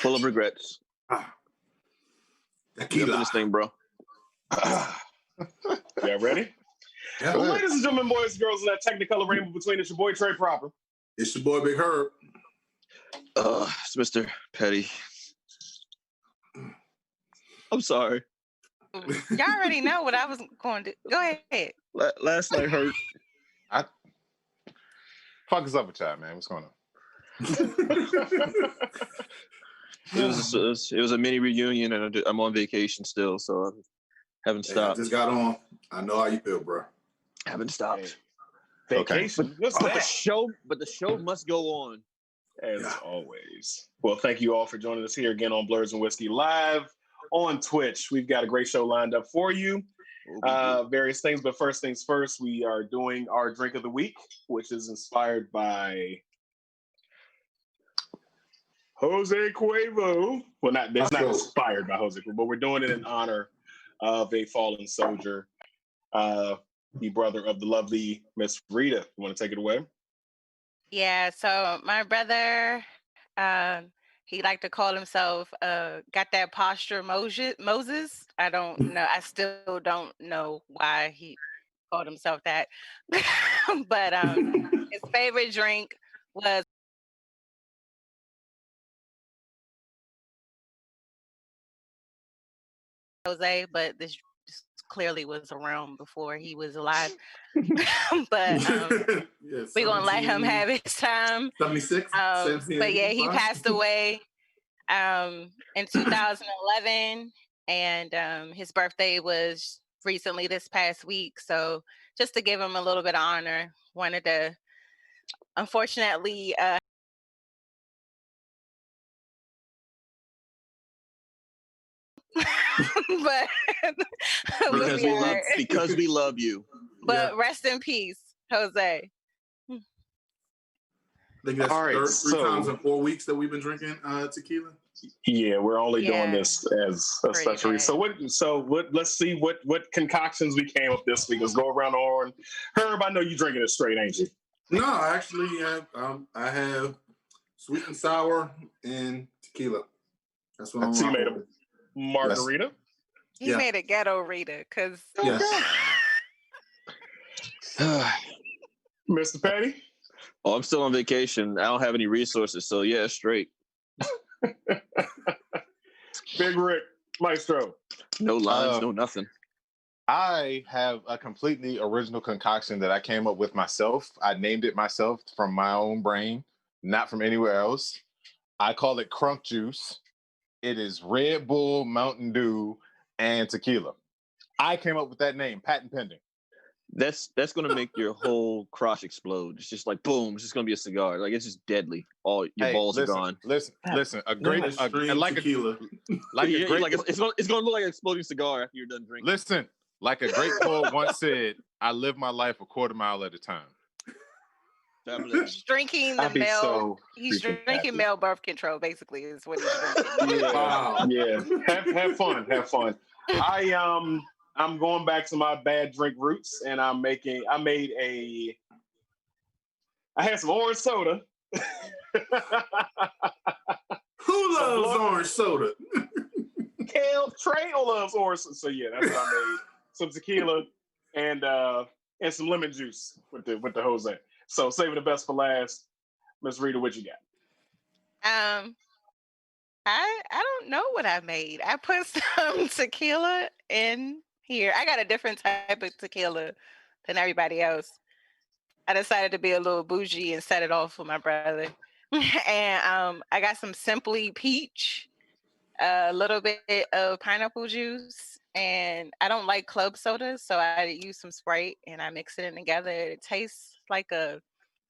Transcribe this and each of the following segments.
Full of regrets. Tequila. This thing, bro. Yeah, ready? Yeah. Well, ladies and gentlemen, boys and girls, in that technicolor rainbow between, it's your boy Trey Proper. It's your boy Big Herb. It's Mr. Petty. I'm sorry. Y'all already know what I was going to do. Go ahead. Last night hurt. Fuck is up with y'all, man? What's going on? It was a mini reunion, and I'm on vacation still, so I haven't stopped. I just got on. I know how you feel, bro. Haven't stopped. Vacation. What's But that? the show must go on. As always. Well, thank you all for joining us here again on Blurs and Whiskey Live on Twitch. We've got a great show lined up for you. Various things, but first things first, we are doing our drink of the week, which is inspired by Jose Cuervo. Well, it's not inspired by Jose Cuervo, but we're doing it in honor of a fallen soldier, the brother of the lovely Miss Rita. You want to take it away? Yeah, so my brother, he liked to call himself, got that posture Moses. I don't know. I still don't know why he called himself that. But his favorite drink was Jose, but this clearly was around before he was alive. But we're going to let him have his time. 76? But yeah, he passed away in 2011, and his birthday was recently this past week. So just to give him a little bit of honor, wanted to, unfortunately, but because we love you. But rest in peace, Jose. I think that's three times in 4 weeks that we've been drinking tequila. Yeah, we're only doing this as a special reason. Let's see what concoctions we came up this week. Let's go around the horn. Herb, I know you drinking it straight, ain't you? No, I actually have. I have sweet and sour and tequila. That's what I'm you made a margarita. He made a ghetto Rita, because Mr. Petty. Oh, I'm still on vacation. I don't have any resources, so yeah, straight. Big Rick, Maestro. No lines, no nothing. I have a completely original concoction that I came up with myself. I named it myself from my own brain, not from anywhere else. I call it Crunk Juice. It is Red Bull, Mountain Dew, and tequila. I came up with that name, patent pending. That's gonna make your whole crotch explode. It's just like boom. It's just gonna be a cigar. Like it's just deadly. All your balls are gone. Listen. A great like tequila. It's gonna look like an exploding cigar after you're done drinking. Listen, like a great poet once said, "I live my life a quarter mile at a time." He's drinking the male. He's drinking male birth control. Basically, is what he's drinking. Yeah. Have fun. I'm going back to my bad drink roots, and I had some orange soda. Who loves orange soda? Trey loves orange soda. So yeah, that's what I made. Some tequila and some lemon juice with the Jose. So saving the best for last. Miss Rita, what you got? I don't know what I made. I put some tequila in here. I got a different type of tequila than everybody else. I decided to be a little bougie and set it off for my brother. And I got some Simply Peach, a little bit of pineapple juice, and I don't like club soda, so I use some Sprite and I mix it in together. It tastes like a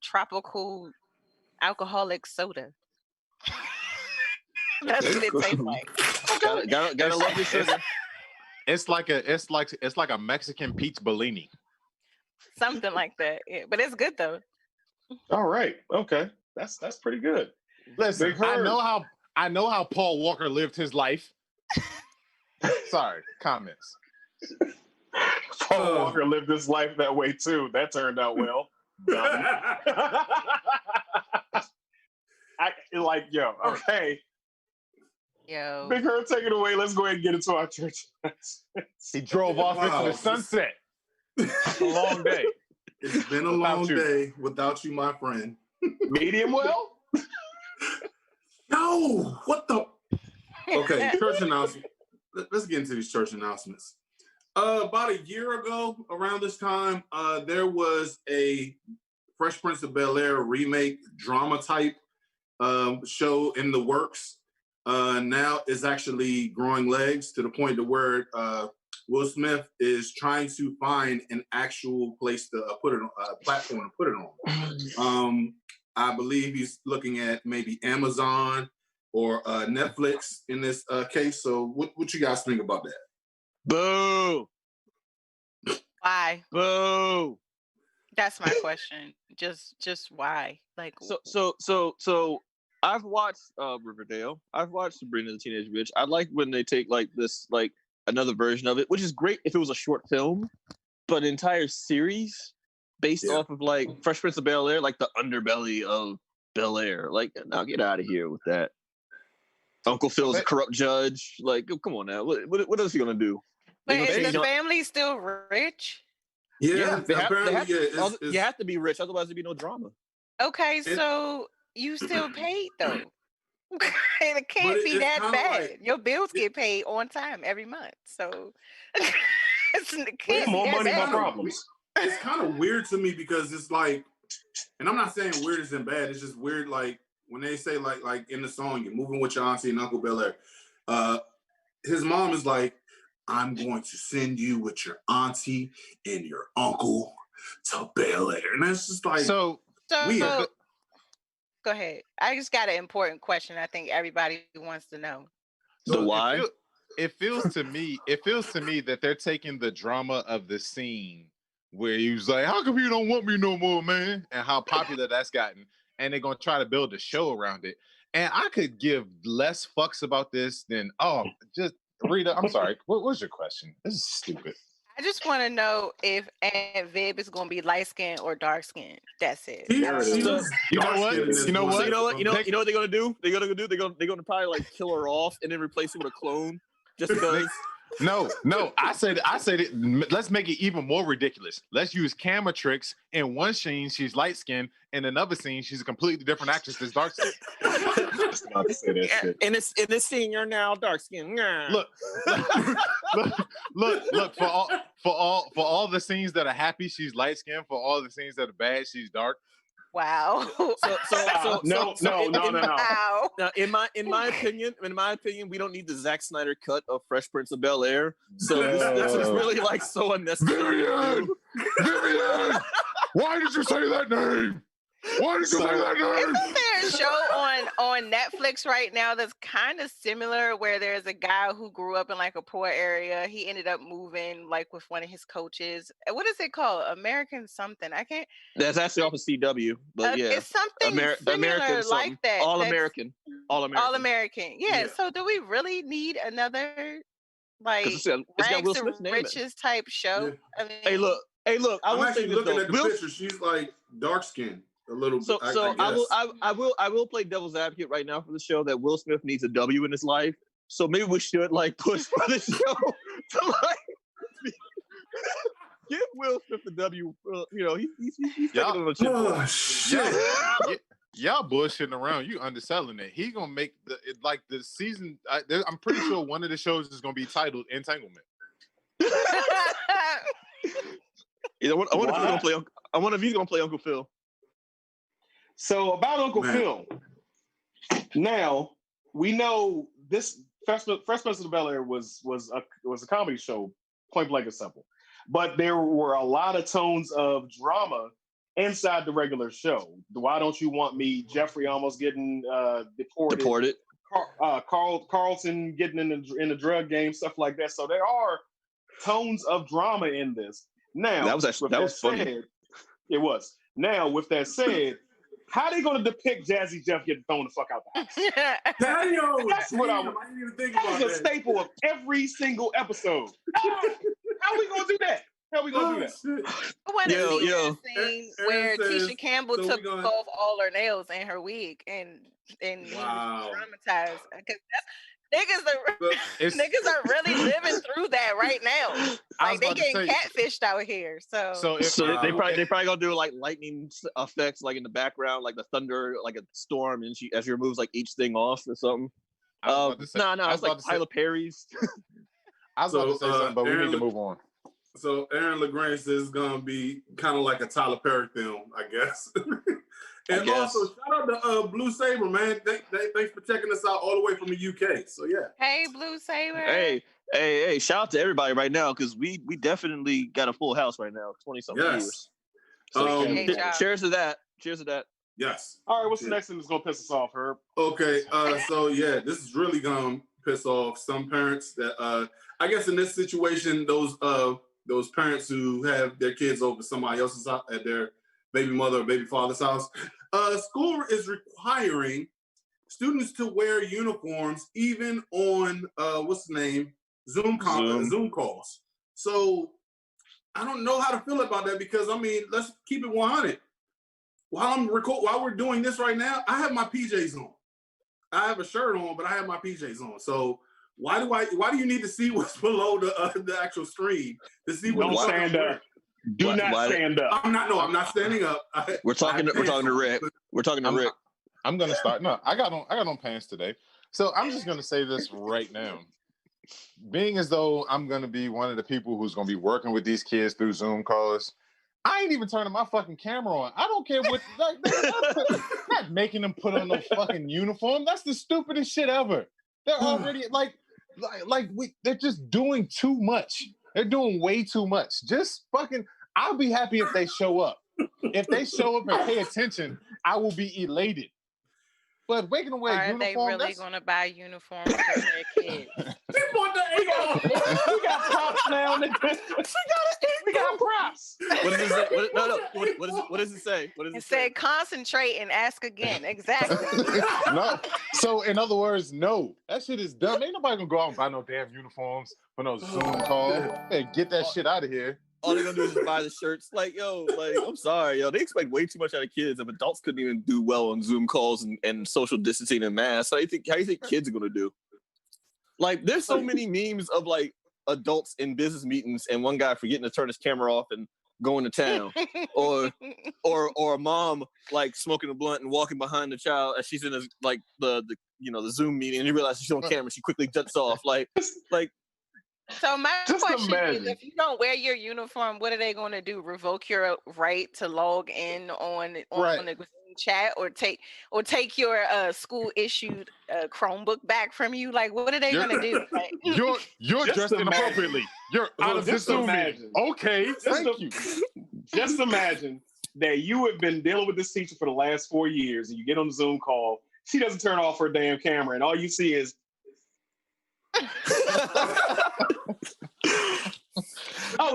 tropical alcoholic soda. That's what it tastes like. Gotta love your sugar. It's like a Mexican peach Bellini. Something like that. Yeah, but it's good though. All right. Okay. That's pretty good. Listen, I know how Paul Walker lived his life. Sorry, comments. Paul Walker lived his life that way too. That turned out well. Okay. Yo. Big Herb, take it away. Let's go ahead and get into our church. He drove off into the sunset. It's a long day. It's been a long day without you, my friend. Medium well? No, what the? Okay, church announcement. Let's get into these church announcements. About a year ago, around this time, there was a Fresh Prince of Bel-Air remake drama type show in the works. Now it's actually growing legs to the point to where Will Smith is trying to find an actual place to put it on, platform to put it on. I believe he's looking at maybe Amazon or Netflix in this case. So what you guys think about that? Boo! Why? Boo! That's my question. Just why? Like So I've watched Riverdale. I've watched Sabrina the Teenage Witch. I like when they take like this like another version of it, which is great if it was a short film, but an entire series based off of like Fresh Prince of Bel-Air, like the underbelly of Bel-Air. Like, now get out of here with that. Uncle Phil's a corrupt judge. Like, come on now. What else are you gonna do? But is the family still rich? Yeah, you have to be rich, otherwise there'd be no drama. Okay, so you still paid though. It can't be that bad. Like, your bills get paid on time every month, so it can't be more that money, more bad. problems. It's kind of weird to me because it's like, and I'm not saying weird isn't bad. It's just weird, like when they say like in the song, "You're moving with your auntie and Uncle Bel-Air." His mom is like, "I'm going to send you with your auntie and your uncle to Bel-Air," and that's just like so weird. Go ahead. I just got an important question. I think everybody wants to know. So why? It feels to me that they're taking the drama of the scene where he was like, "How come you don't want me no more, man?" and how popular that's gotten, and they're gonna try to build a show around it. And I could give less fucks about this than just Rita. I'm sorry. What was your question? This is stupid. I just want to know if Aunt Viv is going to be light skinned or dark skinned. That's it. You know what? You know what they're gonna do? They're gonna probably like kill her off and then replace her with a clone. Just because. No. I said it. Let's make it even more ridiculous. Let's use camera tricks. In one scene, she's light skinned. In another scene, she's a completely different actress that's dark skinned. About to say that shit. In this scene, you're now dark skinned. Look. For all the scenes that are happy, she's light skinned. For all the scenes that are bad, she's dark. Wow. No. Wow. Now, in my opinion, we don't need the Zack Snyder cut of Fresh Prince of Bel-Air. So this is really like so unnecessary. Vivian, why did you say that name? Why did you say that name? Isn't there a show on Netflix right now that's kind of similar where there's a guy who grew up in like a poor area. He ended up moving like with one of his coaches. What is it called? American something. I can't. That's actually off of CW, but yeah, it's something similar like that. All American. Yeah. So do we really need another like it's got Will Smith's name riches type show? Yeah. I mean, hey, look. I'm actually looking at the picture. She's like dark skinned. A little bit. I will play devil's advocate right now for the show that Will Smith needs a W in his life. So maybe we should like push for the show to like give Will Smith the W. He's taking on a chip. Y'all bullshitting around. You underselling it. He gonna make the season. I'm pretty sure one of the shows is gonna be titled Entanglement. I wonder if he's gonna play Uncle Phil. So about Uncle Phil. Now we know this Fresh Prince of Bel-Air was a comedy show, point blank and simple. But there were a lot of tones of drama inside the regular show. Why Don't You Want Me? Jeffrey almost getting deported. Carlton getting in the drug game, stuff like that. So there are tones of drama in this. Now that was funny. It was. Now with that said. How are they going to depict Jazzy Jeff getting thrown the fuck out the house? That's what I didn't even think about. That's a staple of every single episode. How are we going to do that? How are we going to do that? I want to see a scene where Tisha Campbell took off all her nails and her wig and traumatized. Niggas are really living through that right now. Like they getting catfished out here. So they probably gonna do like lightning effects, like in the background, like the thunder, like a storm, and as she removes like each thing off or something. No, it's like Tyler Perry's. I was about to say something, but we need to move on. So Aaron LaGrange says it's gonna be kind of like a Tyler Perry film, I guess. And also shout out to Blue Saber, man. Thanks for checking us out all the way from the UK. So yeah. Hey, Blue Saber. Hey! Shout out to everybody right now because we definitely got a full house right now. 20-something years. So cheers to that. Cheers to that. Yes. All right. What's the next thing that's gonna piss us off, Herb? Okay. So yeah, this is really gonna piss off some parents that I guess in this situation, those parents who have their kids over somebody else's house at their baby mother or baby father's house. School is requiring students to wear uniforms even on Zoom calls. So I don't know how to feel about that because I mean, let's keep it 100. While we're doing this right now, I have my PJs on. I have a shirt on, but I have my PJs on. So why do you need to see what's below the actual screen to see what? Don't stand up. Do not stand up. I'm not standing up. We're talking to Rick. We're talking to Rick. I'm gonna start. No, I got on pants today. So I'm just gonna say this right now. Being as though I'm gonna be one of the people who's gonna be working with these kids through Zoom calls, I ain't even turning my fucking camera on. I don't care what not making them put on no fucking uniform. That's the stupidest shit ever. They're already they're just doing too much. They're doing way too much. Just fucking, I'll be happy if they show up. If they show up and pay attention, I will be elated. But waking away uniform, they really going to buy uniforms for their kids? We got props now. We got props. What does it say? What does it say? It said concentrate and ask again. Exactly. No. So in other words, no. That shit is dumb. Ain't nobody gonna go out and buy no damn uniforms for no Zoom call. Hey, get that shit out of here. All they're gonna do is just buy the shirts. Like, I'm sorry, they expect way too much out of kids. If adults couldn't even do well on Zoom calls and social distancing and masks, how do you think kids are gonna do? Like, there's so many memes of like adults in business meetings and one guy forgetting to turn his camera off and going to town, or a mom like smoking a blunt and walking behind the child as she's in the Zoom meeting and you realize she's on camera. She quickly juts off. Like. So my question is, if you don't wear your uniform, what are they going to do? Revoke your right to log in on the chat, or take your school issued Chromebook back from you? Like, what are they going to do? Like, you're dressed inappropriately. You're out of this Zoom meeting. Okay, thank you. Just imagine that you have been dealing with this teacher for the last 4 years, and you get on the Zoom call. She doesn't turn off her damn camera, and all you see is.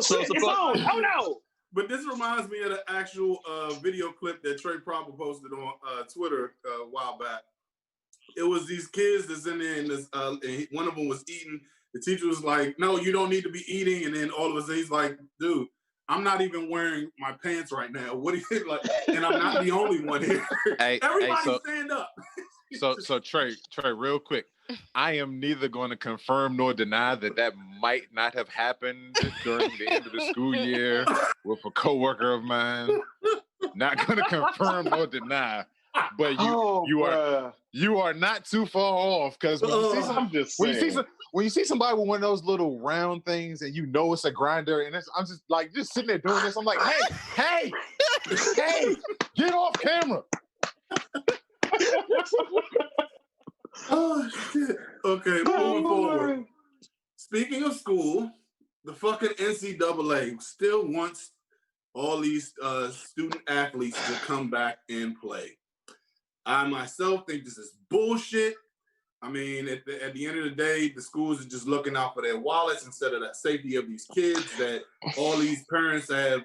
So it's on. Oh no! But this reminds me of the actual video clip that Trey Proper posted on Twitter a while back. It was these kids that's in there, and one of them was eating. The teacher was like, "No, you don't need to be eating." And then all of a sudden, he's like, "Dude, I'm not even wearing my pants right now. What do you like?" And I'm not the only one here. Everybody stand up. So Trey, real quick. I am neither going to confirm nor deny that might not have happened during the end of the school year with a coworker of mine. Not going to confirm nor deny, but you are not too far off because when you see somebody with one of those little round things and you know it's a grinder and I'm just sitting there doing this. I'm like, hey, get off camera. Oh shit. Okay, moving forward. Speaking of school, the fucking NCAA still wants all these student athletes to come back and play. I myself think this is bullshit. I mean, at the end of the day, the schools are just looking out for their wallets instead of the safety of these kids. That all these parents have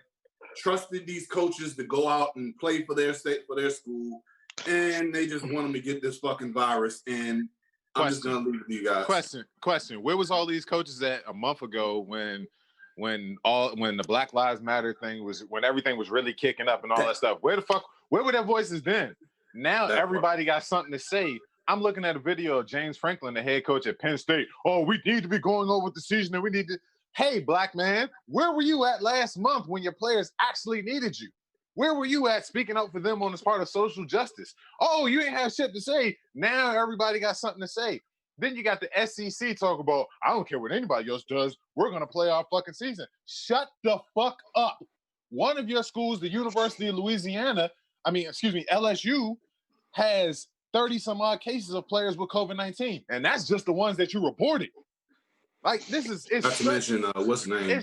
trusted these coaches to go out and play for their state, for their school. And they just want them to get this fucking virus, and I'm just gonna leave it to you guys. Question. Where was all these coaches at a month ago when the Black Lives Matter thing was, when everything was really kicking up and all that stuff? Where were their voices then? Now everybody got something to say. I'm looking at a video of James Franklin, the head coach at Penn State. Oh, we need to be going over the season, and we need to. Hey, black man, where were you at last month when your players actually needed you? Where were you at speaking up for them on this part of social justice? Oh, you ain't have shit to say. Now everybody got something to say. Then you got the SEC talk about, I don't care what anybody else does. We're going to play our fucking season. Shut the fuck up. One of your schools, the University of Louisiana, LSU, has 30 some odd cases of players with COVID-19. And that's just the ones that you reported. Like, this is, it's not to mention, what's the name?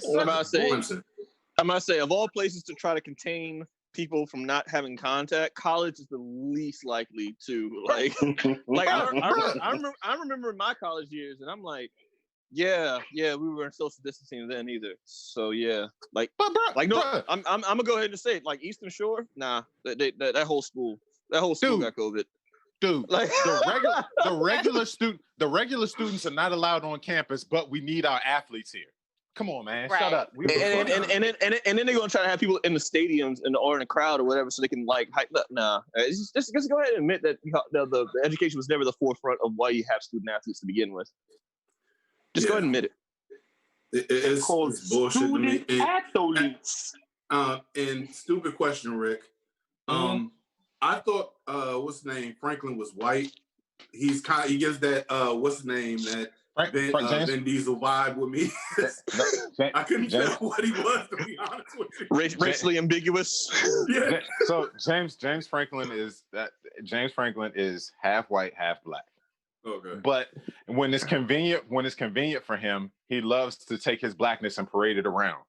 I'm gonna say, of all places to try to contain people from not having contact, college is the least likely to I remember my college years, and I'm like, yeah, we were in social distancing then either. So yeah, I'm gonna go ahead and say it. Like Eastern Shore, nah, that whole school got COVID. Dude, like the regular students are not allowed on campus, but we need our athletes here. Come on, man, shut up. And then they're gonna try to have people in the stadiums or in the crowd or whatever, so they can like hype up. Nah, just go ahead and admit that the education was never the forefront of why you have student athletes to begin with. Just go ahead and admit it. It's bullshit to me. Athletes. And stupid question, Rick. I thought what's his name? Franklin was white. He gives that what's his name? That Vin Diesel vibe with me. I couldn't tell what he was, to be honest with you. Racially ambiguous. Yeah. So James Franklin is half white, half black. Okay. But when it's convenient for him, he loves to take his blackness and parade it around.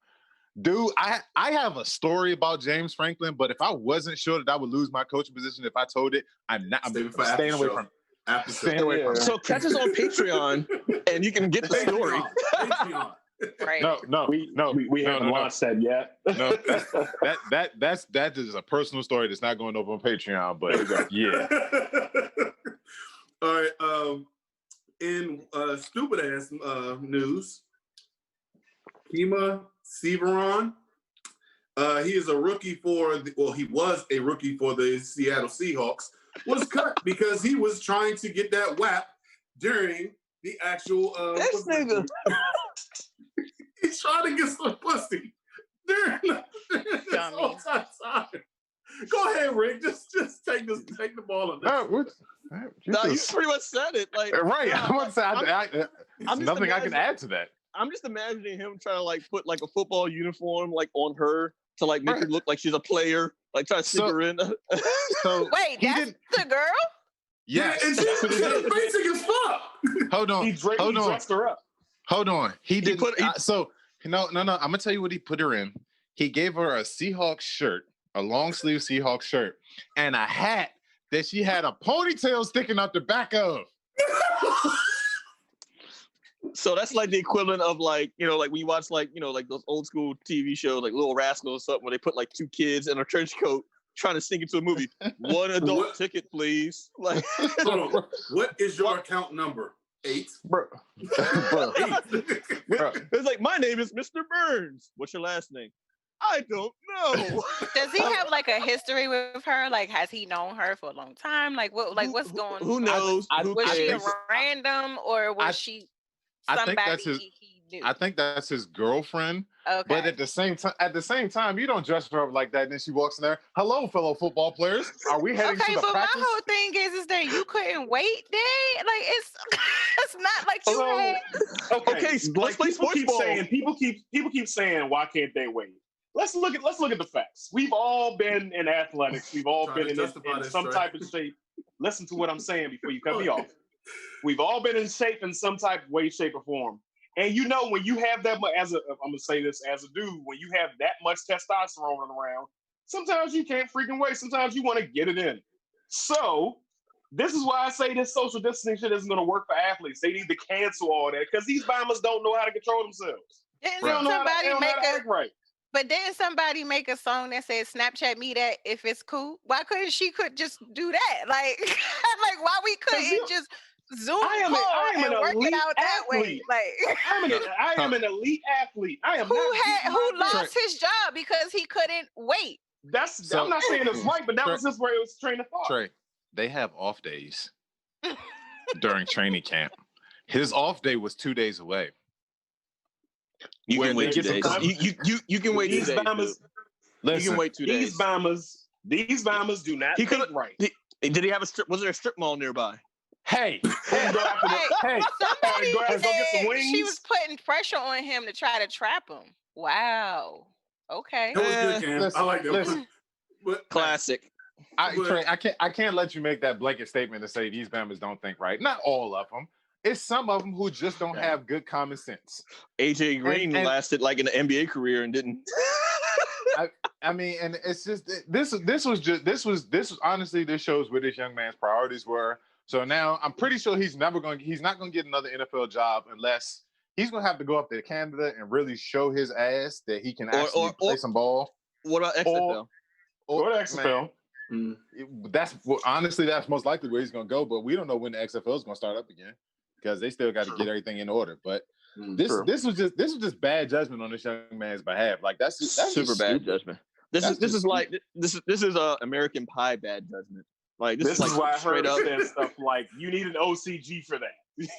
Dude, I have a story about James Franklin, but if I wasn't sure that I would lose my coaching position if I told it, I'm staying away from it. Staying away from it. So catch us on Patreon, and you can get the story. Patreon. Right. We haven't launched that yet. No, that is a personal story that's not going over on Patreon, but yeah. All right. In stupid ass news, Kima Severon, he is a rookie he was a rookie for the Seattle Seahawks, was cut because he was trying to get that WAP during the actual this nigga. He's trying to get some pussy during this whole time. Go ahead, Rick. Just take the ball on that. You pretty much said it. Like right. I'm nothing I can add to that. I'm just imagining him trying to like put like a football uniform like on her to like make her look like she's a player, like try to stick her in. So wait, that's the girl? Yes. Yeah, and she's basic as fuck. Hold on. He dressed her up. Hold on. No. I'm gonna tell you what he put her in. He gave her a Seahawks shirt, a long sleeve Seahawks shirt, and a hat that she had a ponytail sticking out the back of. So that's like the equivalent of like, like when you watch like, like those old school TV shows like Little Rascals or something where they put like two kids in a trench coat trying to sneak into a movie. One adult ticket, please. Like, hold on. What is your account number? 8. Bro. 8. It's like, my name is Mr. Burns. What's your last name? I don't know. Does he have like a history with her? Like, has he known her for a long time? Like, what's going on? Who knows? Was she a random or was she somebody he knew? I think that's his girlfriend. Okay. But at the same time, you don't dress her up like that. And then she walks in there. Hello, fellow football players. Are we heading to the practice? My whole thing is that you couldn't wait there. Like it's not like you had. Okay, let's play sports ball. People keep saying, why can't they wait? Let's look at the facts. We've all been in athletics. We've all been in some type of shape. Listen to what I'm saying before you cut me off. We've all been in shape in some type of way, shape, or form. And when you have that much, I'm gonna say this as a dude, when you have that much testosterone around, sometimes you can't freaking wait. Sometimes you want to get it in. So this is why I say this social distancing shit isn't gonna work for athletes. They need to cancel all that because these bombers don't know how to control themselves. But didn't somebody make a song that said Snapchat me that if it's cool? Why couldn't she just do that? Like, like why we couldn't just Zoom I am an work elite it out that athlete. way? Like, I am an elite athlete. Who lost his job because he couldn't wait? I'm not saying it's right, but that was his way. It was train of thought. Trey, they have off days. during training camp. His off day was 2 days away. You can wait 2 days. You can wait 2 days. You can wait 2 days. These bombers do not think right. Did he have a strip? Was there a strip mall nearby? Hey, Somebody go get some said wings. she was putting pressure on him to try to trap him. Wow. Okay. That was good, Cam. I like that. Listen. But, classic. I can't let you make that blanket statement to say these Bama's don't think right. Not all of them. It's some of them who just don't have good common sense. AJ Green lasted like an NBA career and didn't. I mean, and it's just this was honestly, this shows where this young man's priorities were. So now I'm pretty sure he's not going to get another NFL job unless he's going to have to go up to Canada and really show his ass that he can actually play some ball. What about XFL? Or XFL. That's most likely where he's going to go. But we don't know when the XFL is going to start up again because they still got to get everything in order. But this was just bad judgment on this young man's behalf. Like that's super bad judgment. This is American Pie bad judgment. Like this is why I heard said stuff like you need an OCG for that.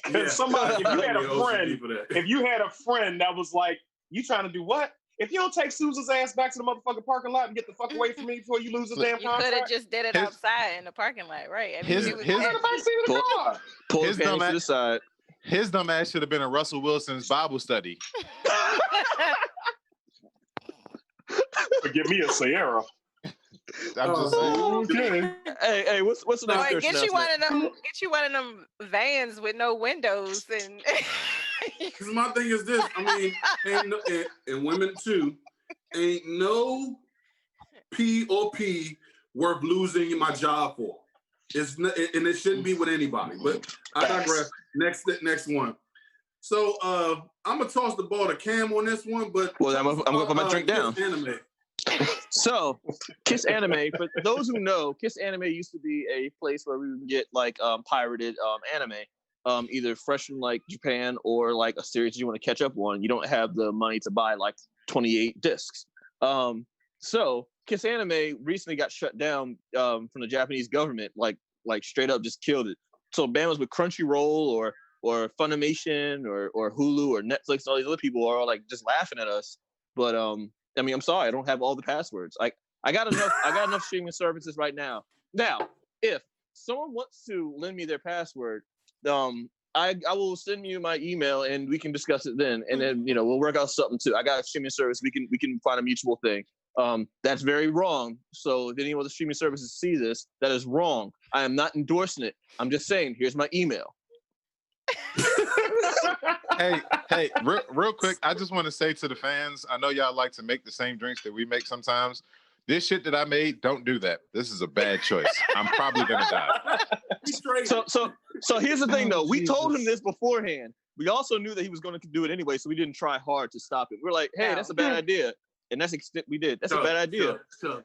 Because somebody, if you had a friend that was like, you trying to do what? If you don't take Susan's ass back to the motherfucking parking lot and get the fuck away from me before you lose the damn contract. You could have just did it outside in the parking lot, right? I mean, his dumb ass to the side. His dumb ass should have been in Russell Wilson's Bible study. Give me a Sierra. I'm just saying. Okay. Hey, what's the next question? Get you one of them vans with no windows and. Because my thing is this. I mean, and women too, ain't no P worth losing my job for. It's not, and it shouldn't be with anybody. But I digress. Next one. So I'm gonna toss the ball to Cam on this one, but I'm gonna put my drink down. Anime. So, Kiss Anime. For those who know, Kiss Anime used to be a place where we would get like pirated anime, either fresh from like Japan or like a series you want to catch up on. You don't have the money to buy like 28 discs. So Kiss Anime recently got shut down from the Japanese government, like straight up just killed it. So Bama's with Crunchyroll or Funimation or Hulu or Netflix and all these other people are all like just laughing at us. But I mean, I'm sorry, I don't have all the passwords. I got enough streaming services right now. Now, if someone wants to lend me their password, I will send you my email and we can discuss it then. And then we'll work out something too. I got a streaming service. We can find a mutual thing. That's very wrong. So if any of the streaming services see this, that is wrong. I am not endorsing it. I'm just saying, here's my email. Hey, real quick, I just want to say to the fans, I know y'all like to make the same drinks that we make sometimes. This shit that I made, don't do that. This is a bad choice. I'm probably gonna die. So here's the thing, though. We told him this beforehand. We also knew that he was going to do it anyway, so we didn't try hard to stop him. We're like, hey, that's a bad idea. And that's the extent we did. That's a bad idea. Sure.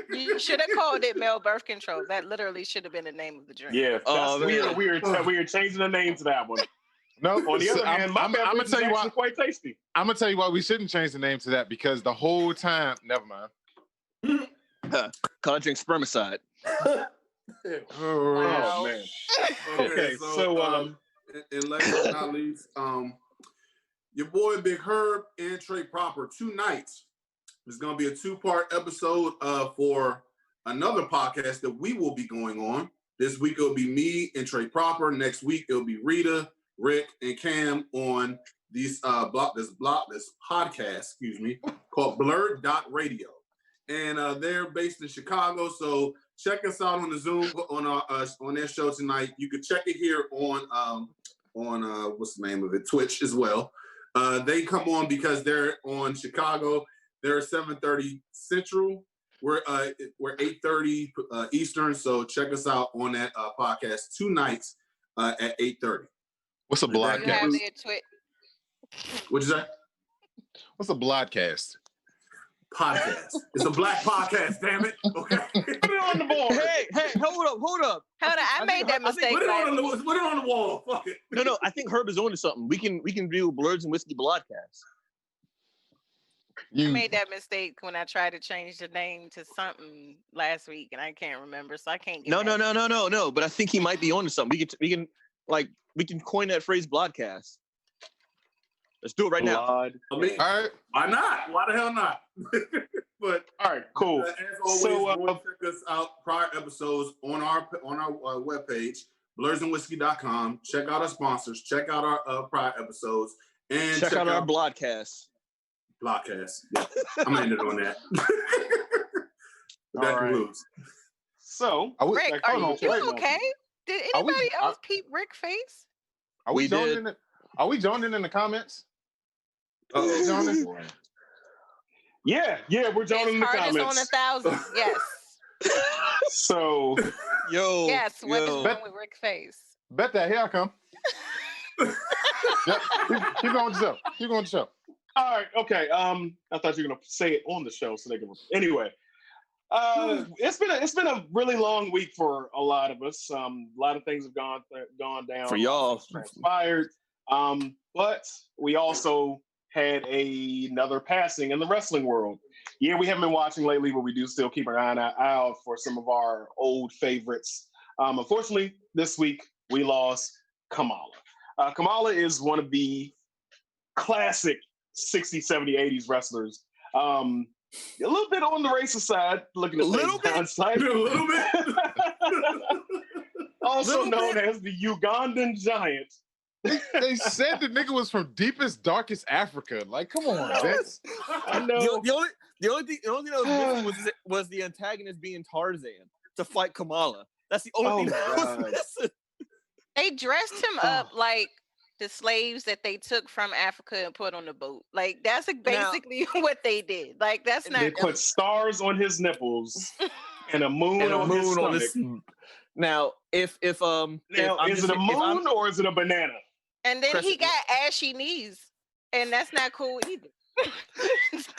You should have called it male birth control. That literally should have been the name of the drink. Yeah, we are changing the name to that one. No, on the other hand, I'm gonna tell you why. Quite tasty. I'm gonna tell you why we shouldn't change the name to that, because the whole time, never mind. Call it drink spermicide. Oh man. Okay, so and last but not least, your boy Big Herb and Trey Proper tonight is going to be a 2-part episode for another podcast that we will be going on. This week it'll be me and Trey Proper. Next week it'll be Rita, Rick, and Cam on this podcast, called Blurred.radio. And they're based in Chicago, so check us out on the Zoom on their show tonight. You can check it here on what's the name of it, Twitch as well. They come on because they're on Chicago. They're 7:30 Central. We're 8:30 Eastern. So check us out on that podcast tonight at 8:30. What's a blogcast? What'd you say? What's a blogcast? Podcast. It's a black podcast, damn it. Okay. Put it on the board. Hey, hold up. Hold on, I made that mistake. Put it on the wall. Fuck it. No, I think Herb is on to something. We can do Blurs and Whiskey Blogcast. I made that mistake when I tried to change the name to something last week, and I can't remember, so I can't get No. But I think he might be onto something. We can coin that phrase "blodcast." Let's do it right now. I mean, All right. why not? Why the hell not? But all right, cool. As always, check us out prior episodes on our webpage, blursandwhiskey.com. Check out our sponsors. Check out our prior episodes. And check out our blodcast. Blodcast. Yeah, I'm ending on that. That concludes. So, Rick, are you okay? Did anybody else peep Rick's face? Are we joining in the comments? Joining? Yeah, we're joining in the comments. On 1,000, yes. So, yes, what is wrong with Rick's face? Bet that, here I come. Yep, keep going with the show. All right, okay. I thought you were gonna say it on the show so they can. Anyway, it's been a really long week for a lot of us. A lot of things have gone down for y'all. Transpired. But we also had another passing in the wrestling world. Yeah, we haven't been watching lately, but we do still keep our eye out for some of our old favorites. Unfortunately, this week we lost Kamala. Kamala is one of the classic 60s, 70s, 80s wrestlers. A little bit on the racist side, looking at hindsight. A little bit. Also known as the Ugandan Giant. They said the nigga was from deepest, darkest Africa. Like, come on, Vince. I know. The only thing that was missing was the antagonist being Tarzan to fight Kamala. That's the only thing that was missing. They dressed him up like the slaves that they took from Africa and put on the boat. Like, that's basically what they did. Like, that's not. They put stars on his nipples and a moon on his stomach. Now, is it a moon or is it a banana? And then he got ashy knees, and that's not cool either.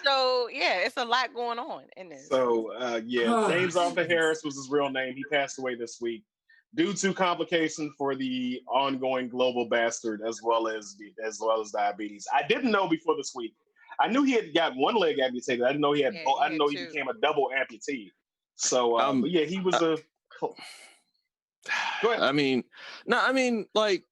So yeah, it's a lot going on in this. So James Arthur Harris was his real name. He passed away this week due to complications for the ongoing global bastard, as well as diabetes. I didn't know before this week. I knew he had got one leg amputated. I didn't know he became a double amputee. So he was a. Go ahead. I mean, like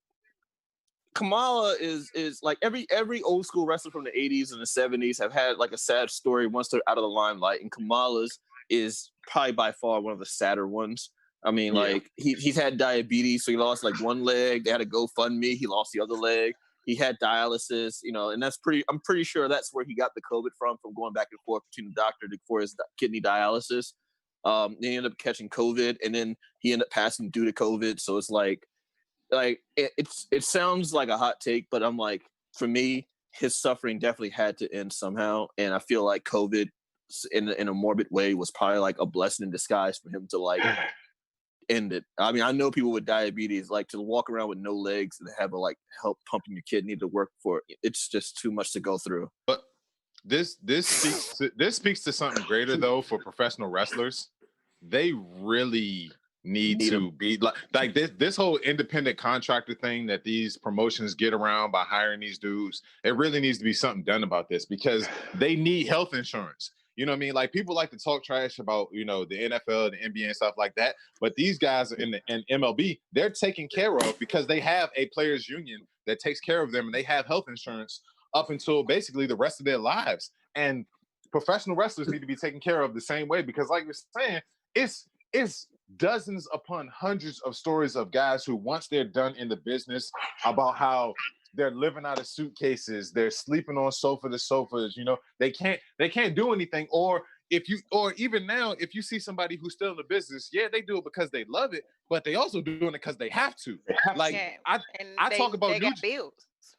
Kamala is like every old school wrestler from the 80s and the 70s have had like a sad story once they're out of the limelight, and Kamala's is probably by far one of the sadder ones. I mean, like he's had diabetes, so he lost like one leg. They had a GoFundMe. He lost the other leg. He had dialysis, and I'm pretty sure that's where he got the COVID from going back and forth between the doctor for his kidney dialysis. They ended up catching COVID, and then he ended up passing due to COVID. So it's like it sounds like a hot take, but I'm like, for me, his suffering definitely had to end somehow, and I feel like COVID, in a morbid way, was probably like a blessing in disguise for him to like end it. I mean, I know people with diabetes, like, to walk around with no legs and have help pumping your kidney to work for it. It's just too much to go through. But this speaks to something greater though for professional wrestlers. They really need to be like this whole independent contractor thing that these promotions get around by hiring these dudes. It really needs to be something done about this, because they need health insurance. You know what I mean? Like, people like to talk trash about, the NFL, the NBA and stuff like that. But these guys in MLB, they're taken care of because they have a players union that takes care of them, and they have health insurance up until basically the rest of their lives. And professional wrestlers need to be taken care of the same way, because like you're saying, it's dozens upon hundreds of stories of guys who, once they're done in the business, about how they're living out of suitcases, they're sleeping on sofas, they can't do anything. Or even now, if you see somebody who's still in the business, they do it because they love it, but they also doing it because they have to. I talk about New Jack.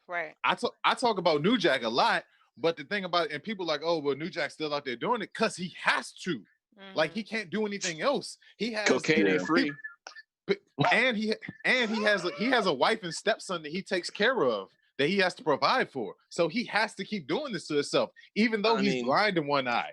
Right. I talk about New Jack a lot, but the thing about it, and people like, oh, well, New Jack's still out there doing it because he has to. Mm-hmm. Like, he can't do anything else. He has cocaine ain't free. And he has a wife and stepson that he takes care of, that he has to provide for. So he has to keep doing this to himself, even though he's blind in one eye.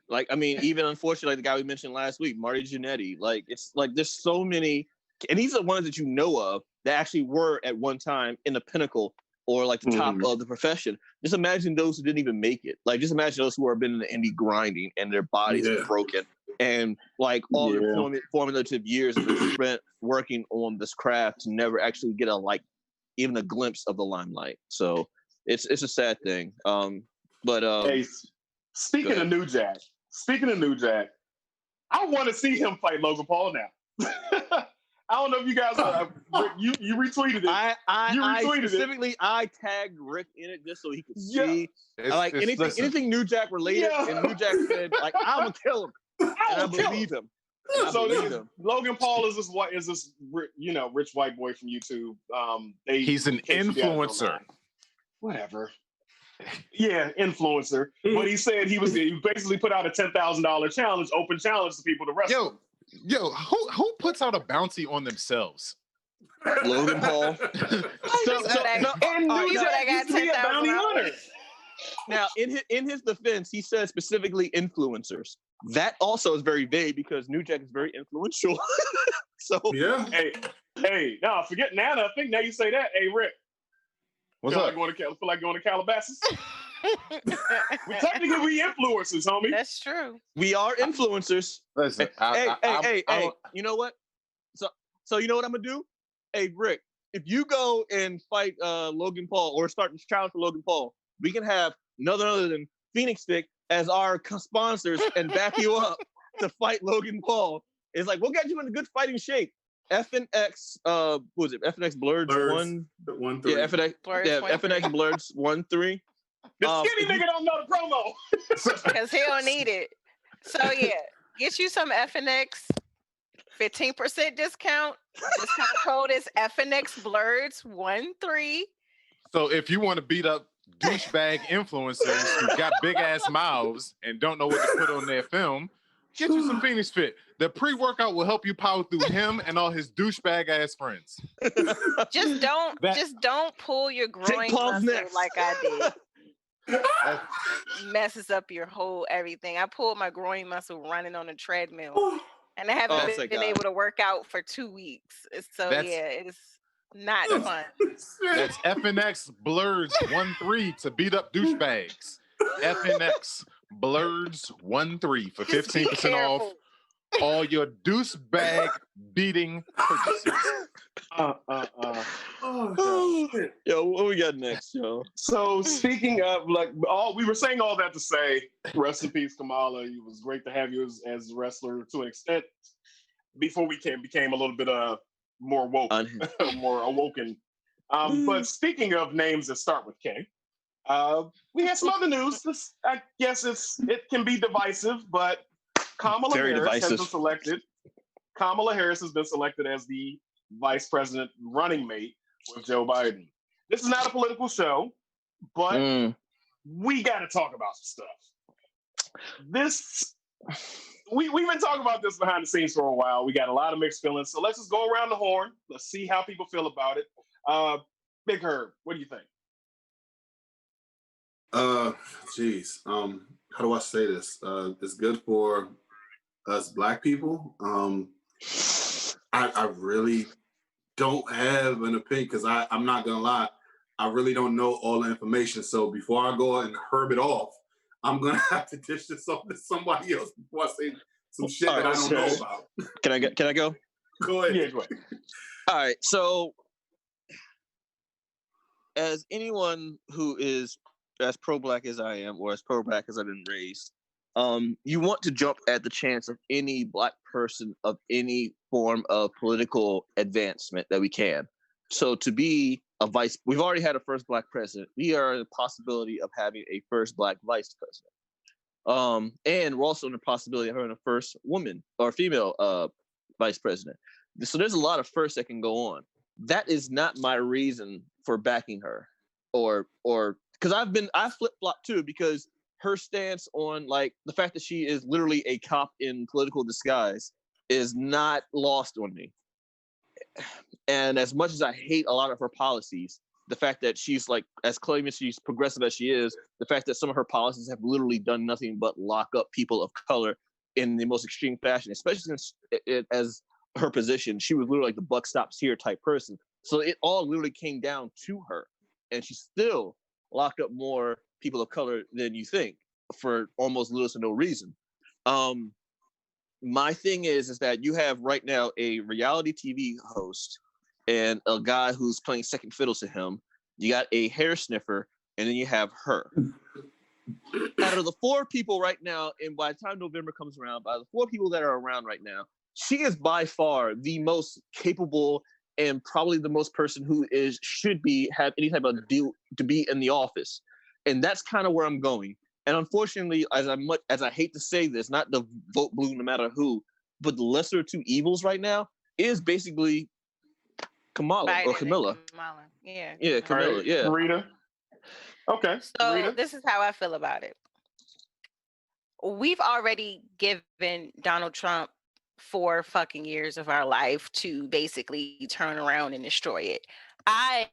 Like, I mean, even unfortunately, the guy we mentioned last week, Marty Jannetty, like, it's like there's so many, and these are the ones that you know of that actually were at one time in the pinnacle or like the top of the profession. Just imagine those who didn't even make it. Like, just imagine those who have been in the indie grinding and their bodies are broken. And like all their formative years have been spent working on this craft to never actually get even a glimpse of the limelight. So it's a sad thing. Hey, speaking of New Jack, I want to see him fight Logan Paul now. I don't know if you guys you retweeted it. I specifically I tagged Rick in it just so he could see. Anything New Jack related, and New Jack said like, "I'm gonna kill him," and I believe him. Logan Paul is this rich white boy from YouTube. He's an influencer. Whatever. Yeah, influencer. But he said he basically put out a $10,000 open challenge to people to wrestle. Yo, who puts out a bounty on themselves? Logan Paul. And New Jack used to be a bounty hunter. Now, in his defense, he said specifically influencers. That also is very vague because New Jack is very influential. So yeah. Hey, no, forget Nana. I think now you say that. Hey, Rick. What's up? Feel like going to Calabasas? Technically, we influencers, homie. That's true. We are influencers. Listen, hey, you know what? So you know what I'm gonna do? Hey, Rick, if you go and fight Logan Paul or start this challenge for Logan Paul, we can have none other than FNX Fit as our sponsors and back you up to fight Logan Paul. It's like, we'll get you in a good fighting shape. FNX, what was it? FNX Blurs 1-3. Yeah, FNX Blurs 1-3. The skinny nigga don't know the promo. Because he don't need it. So yeah, get you some FNX, 15% discount. Discount code is FNX Blurs 1-3. So if you want to beat up douchebag influencers who got big ass mouths and don't know what to put on their film, get you some FNX Fit. The pre-workout will help you power through him and all his douchebag ass friends. Just don't pull your groin muscle like I did. Messes up your whole everything. I pulled my groin muscle running on a treadmill, and I haven't been able to work out for 2 weeks. So it's not fun. That's FNX Blurs 1-3 to beat up douchebags. FNX Blurs 1-3 for 15% off all your douchebag beating purchases. Yo, what we got next, yo? So speaking of we were saying all that to say, rest in peace, Kamala. It was great to have you as a wrestler to an extent. Before we became a little bit more woke, more awoken. But speaking of names that start with K, we had some other news. I guess it can be divisive, but Kamala Harris has been selected as the vice president running mate with Joe Biden. This is not a political show, but we got to talk about some stuff. We've been talking about this behind the scenes for a while. We got a lot of mixed feelings. So let's just go around the horn. Let's see how people feel about it. Big Herb, what do you think? How do I say this? It's good for us Black people. I really don't have an opinion because I'm not gonna lie, I really don't know all the information. So before I go and herb it off, I'm gonna have to dish this off to somebody else before I say some shit that I don't know about. Can I go? Go ahead. Yeah, go ahead. All right. So, as anyone who is as pro-Black as I am, or as pro-Black as I've been raised, you want to jump at the chance of any Black person of any form of political advancement that we can. So to be we've already had a first Black president. We are in the possibility of having a first Black vice president. And we're also in the possibility of having a first woman or female vice president. So there's a lot of firsts that can go on. That is not my reason for backing her, or because I flip-flop too, because her stance on like the fact that she is literally a cop in political disguise is not lost on me. And as much as I hate a lot of her policies, the fact that she's like, as claiming she's progressive as she is, the fact that some of her policies have literally done nothing but lock up people of color in the most extreme fashion, especially since as her position, she was literally like the buck stops here type person. So it all literally came down to her. and she still locked up more people of color than you think for almost little to no reason. My thing is that you have right now a reality TV host and a guy who's playing second fiddle to him. You got a hair sniffer, and then you have her. Out of the 4 people right now, and by the time November comes around, by the 4 people that are around right now, she is by far the most capable and probably the most person who should have any type of deal to be in the office. And that's kind of where I'm going. And unfortunately, as I hate to say this, not to vote blue no matter who, but the lesser of 2 evils right now is basically Kamala Biden or Camilla. Kamala. Yeah. Yeah, Camilla. Right. Yeah. Rita. Okay. So Rita. this is how I feel about it. We've already given Donald Trump 4 fucking years of our life to basically turn around and destroy it. I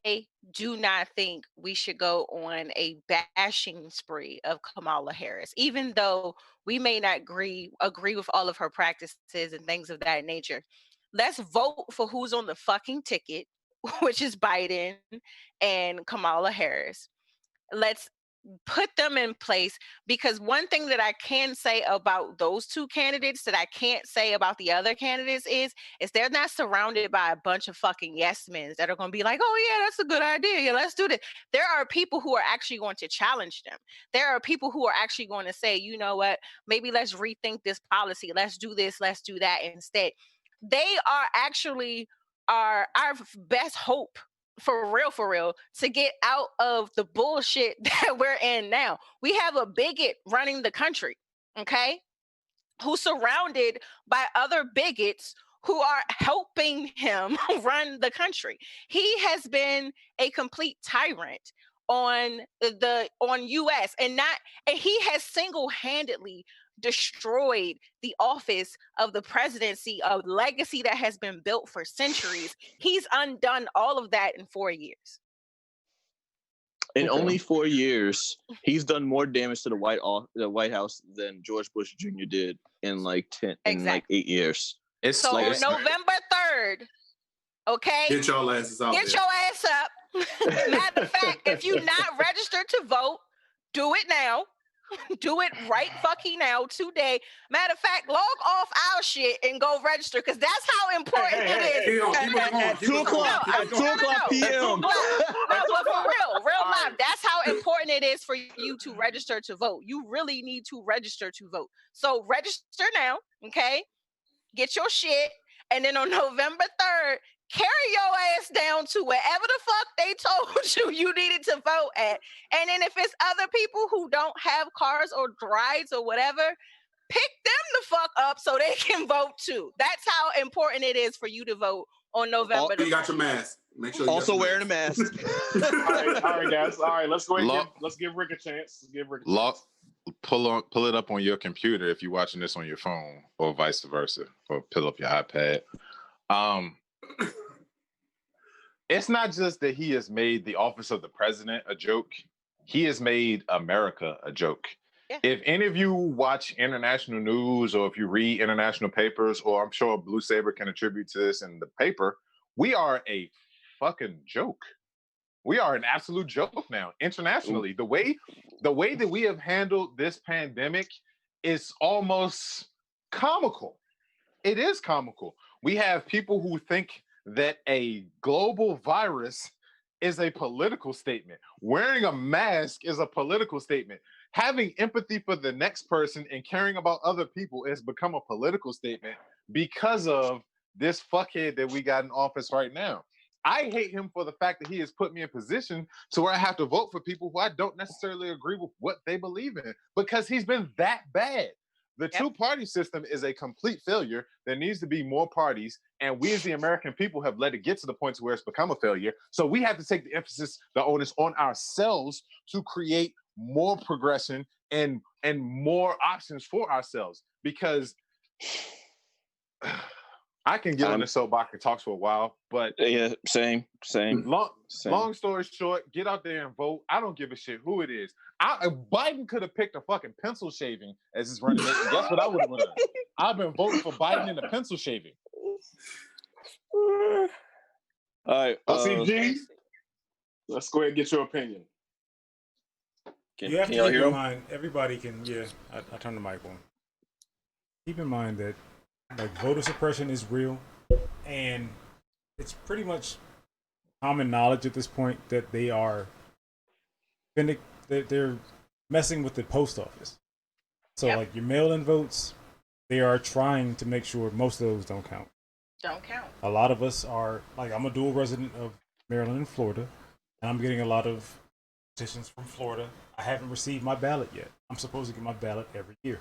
do not think we should go on a bashing spree of Kamala Harris, even though we may not agree with all of her practices and things of that nature. Let's vote for who's on the fucking ticket, which is Biden and Kamala Harris. Let's put them in place, because one thing that I can say about those 2 candidates that I can't say about the other candidates is they're not surrounded by a bunch of fucking yes men that are going to be like, oh yeah, that's a good idea, yeah, let's do this. There are people who are actually going to challenge them. There are people who are actually going to say, you know what, maybe let's rethink this policy, let's do this, let's do that instead. They are actually our best hope for real, to get out of the bullshit that we're in now. We have a bigot running the country, okay, who's surrounded by other bigots who are helping him run the country. He has been a complete tyrant on US, and he has single-handedly destroyed the office of the presidency, a legacy that has been built for centuries. He's undone all of that in 4 years. In only 4 years, he's done more damage to the White House than George Bush Jr. did in like 8 years. It's so like on November 3rd, okay? Get y'all asses out. Get your ass up. Matter of fact, if you're not registered to vote, do it now. Do it right fucking now, today. Matter of fact, log off our shit and go register, because that's how important it is. At 2 o'clock p.m. No, but for real life, that's how important it is for you to register to vote. You really need to register to vote. So register now, okay? Get your shit, and then on November 3rd, carry your ass down to wherever the fuck they told you needed to vote at. And then if it's other people who don't have cars or rides or whatever, pick them the fuck up so they can vote too. That's how important it is for you to vote on November. You got your mask. Make sure you also wearing a mask. all right, guys. All right, let's go ahead. Let's give Rick a chance. Pull it up on your computer if you're watching this on your phone, or vice versa, or pull up your iPad. It's not just that he has made the office of the president a joke. He has made America a joke. Yeah. If any of you watch international news, or if you read international papers, or I'm sure Blue Saber can attribute to this in the paper, we are a fucking joke. We are an absolute joke now internationally. The way that we have handled this pandemic is almost comical. It is comical. We have people who think that a global virus is a political statement. Wearing a mask is a political statement. Having empathy for the next person and caring about other people has become a political statement because of this fuckhead that we got in office right now. I hate him for the fact that he has put me in position to where I have to vote for people who I don't necessarily agree with what they believe in, because he's been that bad. The two-party system is a complete failure. There needs to be more parties, and we as the American people have let it get to the point to where it's become a failure. So we have to take the emphasis, the onus on ourselves to create more progression and more options for ourselves. Because I can get on the soapbox and talk for a while, but yeah, same. Long story short, get out there and vote. I don't give a shit who it is. Biden could have picked a fucking pencil shaving as his running mate. And guess what I would have done? I've been voting for Biden and the pencil shaving. All right, CG. Let's go ahead and get your opinion. You have to keep in mind, everybody can, I turned the mic on. Keep in mind that like voter suppression is real, and it's pretty much common knowledge at this point that they're messing with the post office. So like your mail-in votes, they are trying to make sure most of those don't count. A lot of us are, like, I'm a dual resident of Maryland and Florida, and I'm getting a lot of petitions from Florida. I haven't received my ballot yet. I'm supposed to get my ballot every year,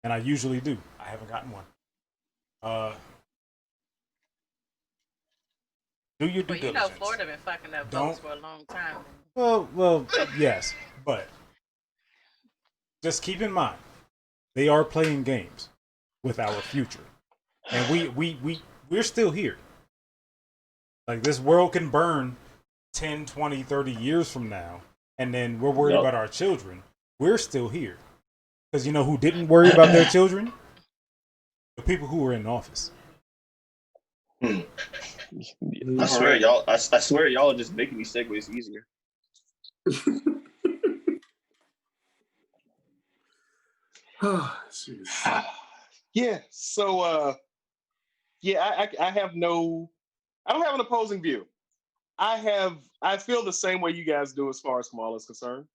and I usually do. I haven't gotten one. Do your due diligence. Florida been fucking up votes for a long time. Well, yes, but just keep in mind, they are playing games with our future, and we're still here. Like, this world can burn 10, 20, 30 years from now, and then we're worried about our children. We're still here. Because you know who didn't worry about their children? The people who were in office. I swear, y'all. I swear, y'all are just making these segues easier. Yeah. So, I don't have an opposing view. I feel the same way you guys do as far as Kamala is concerned.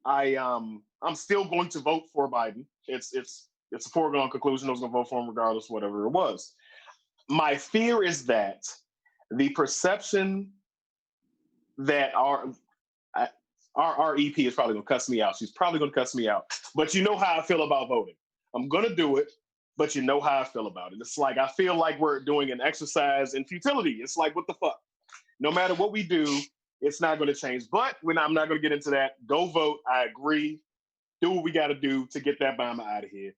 I'm still going to vote for Biden. It's a foregone conclusion. I was going to vote for him regardless, whatever it was. My fear is that the perception that our EP is probably going to cuss me out. She's probably going to cuss me out. But you know how I feel about voting. I'm going to do it, but you know how I feel about it. It's like, I feel like we're doing an exercise in futility. It's like, what the fuck? No matter what we do, it's not going to change. But I'm not going to get into that. Go vote. I agree. Do what we got to do to get that bomb out of here.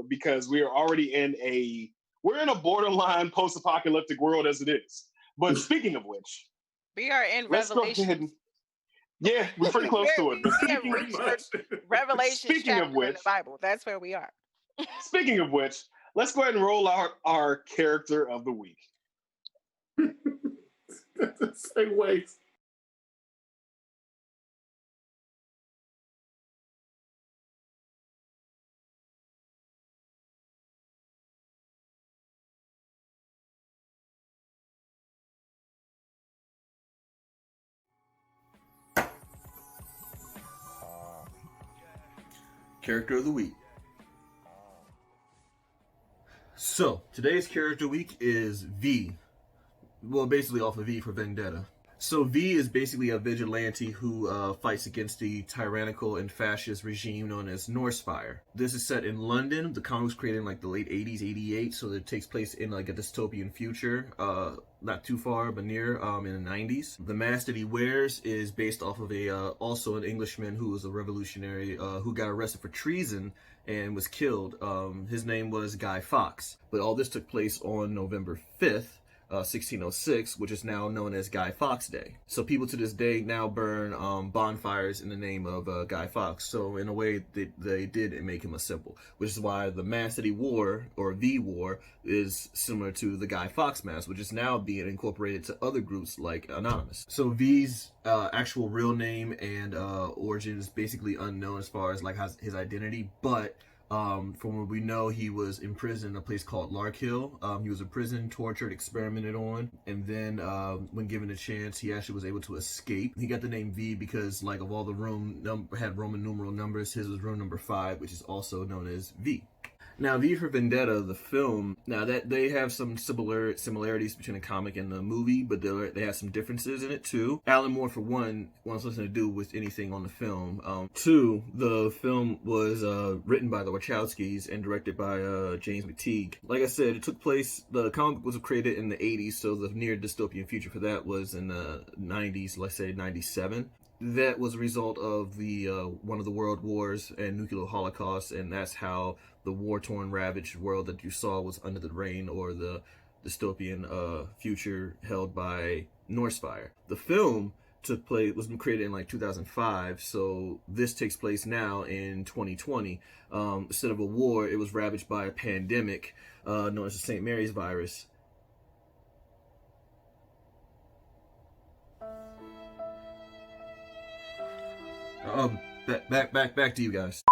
Because we are already in a borderline post-apocalyptic world as it is. But speaking of which, we are in Revelation. Yeah, we're pretty close to it. Revelation speaking chapter of which, in the Bible. That's where we are. Speaking of which, let's go ahead and roll out our character of the week. Segues. Character of the week. So, today's character week is V. Well, basically off of V for Vendetta. So V is basically a vigilante who fights against the tyrannical and fascist regime known as Northfire. This is set in London. The comic was created in like the late 80s, 88, so it takes place in like a dystopian future, not too far but near, in the 90s. The mask that he wears is based off of also an Englishman who was a revolutionary who got arrested for treason and was killed. His name was Guy Fawkes. But all this took place on November 5th. 1606, which is now known as Guy Fawkes Day. So people to this day now burn bonfires in the name of Guy Fawkes. So in a way, they did make him a symbol, which is why the mask that he wore, or V wore, is similar to the Guy Fawkes mask, which is now being incorporated to other groups like Anonymous. So V's actual real name and origin is basically unknown as far as like his identity, but from what we know, he was imprisoned in a place called Larkhill. He was imprisoned, tortured, experimented on, and then when given a chance, he actually was able to escape. He got the name V because, like, of all the had Roman numeral numbers, his was room number 5, which is also known as V. Now, V for Vendetta, the film, now that they have some similarities between the comic and the movie, but they have some differences in it too. Alan Moore, for one, wants nothing to do with anything on the film. Two, the film was written by the Wachowskis and directed by James McTeague. Like I said, it took place, the comic was created in the 80s, so the near dystopian future for that was in the 90s, let's say 97. That was a result of the one of the world wars and nuclear holocaust, and that's how the war-torn, ravaged world that you saw was under the reign or the dystopian future held by Northfire. The film was created in like 2005, so this takes place now in 2020. Instead of a war, it was ravaged by a pandemic known as the St. Mary's virus. Back to you guys.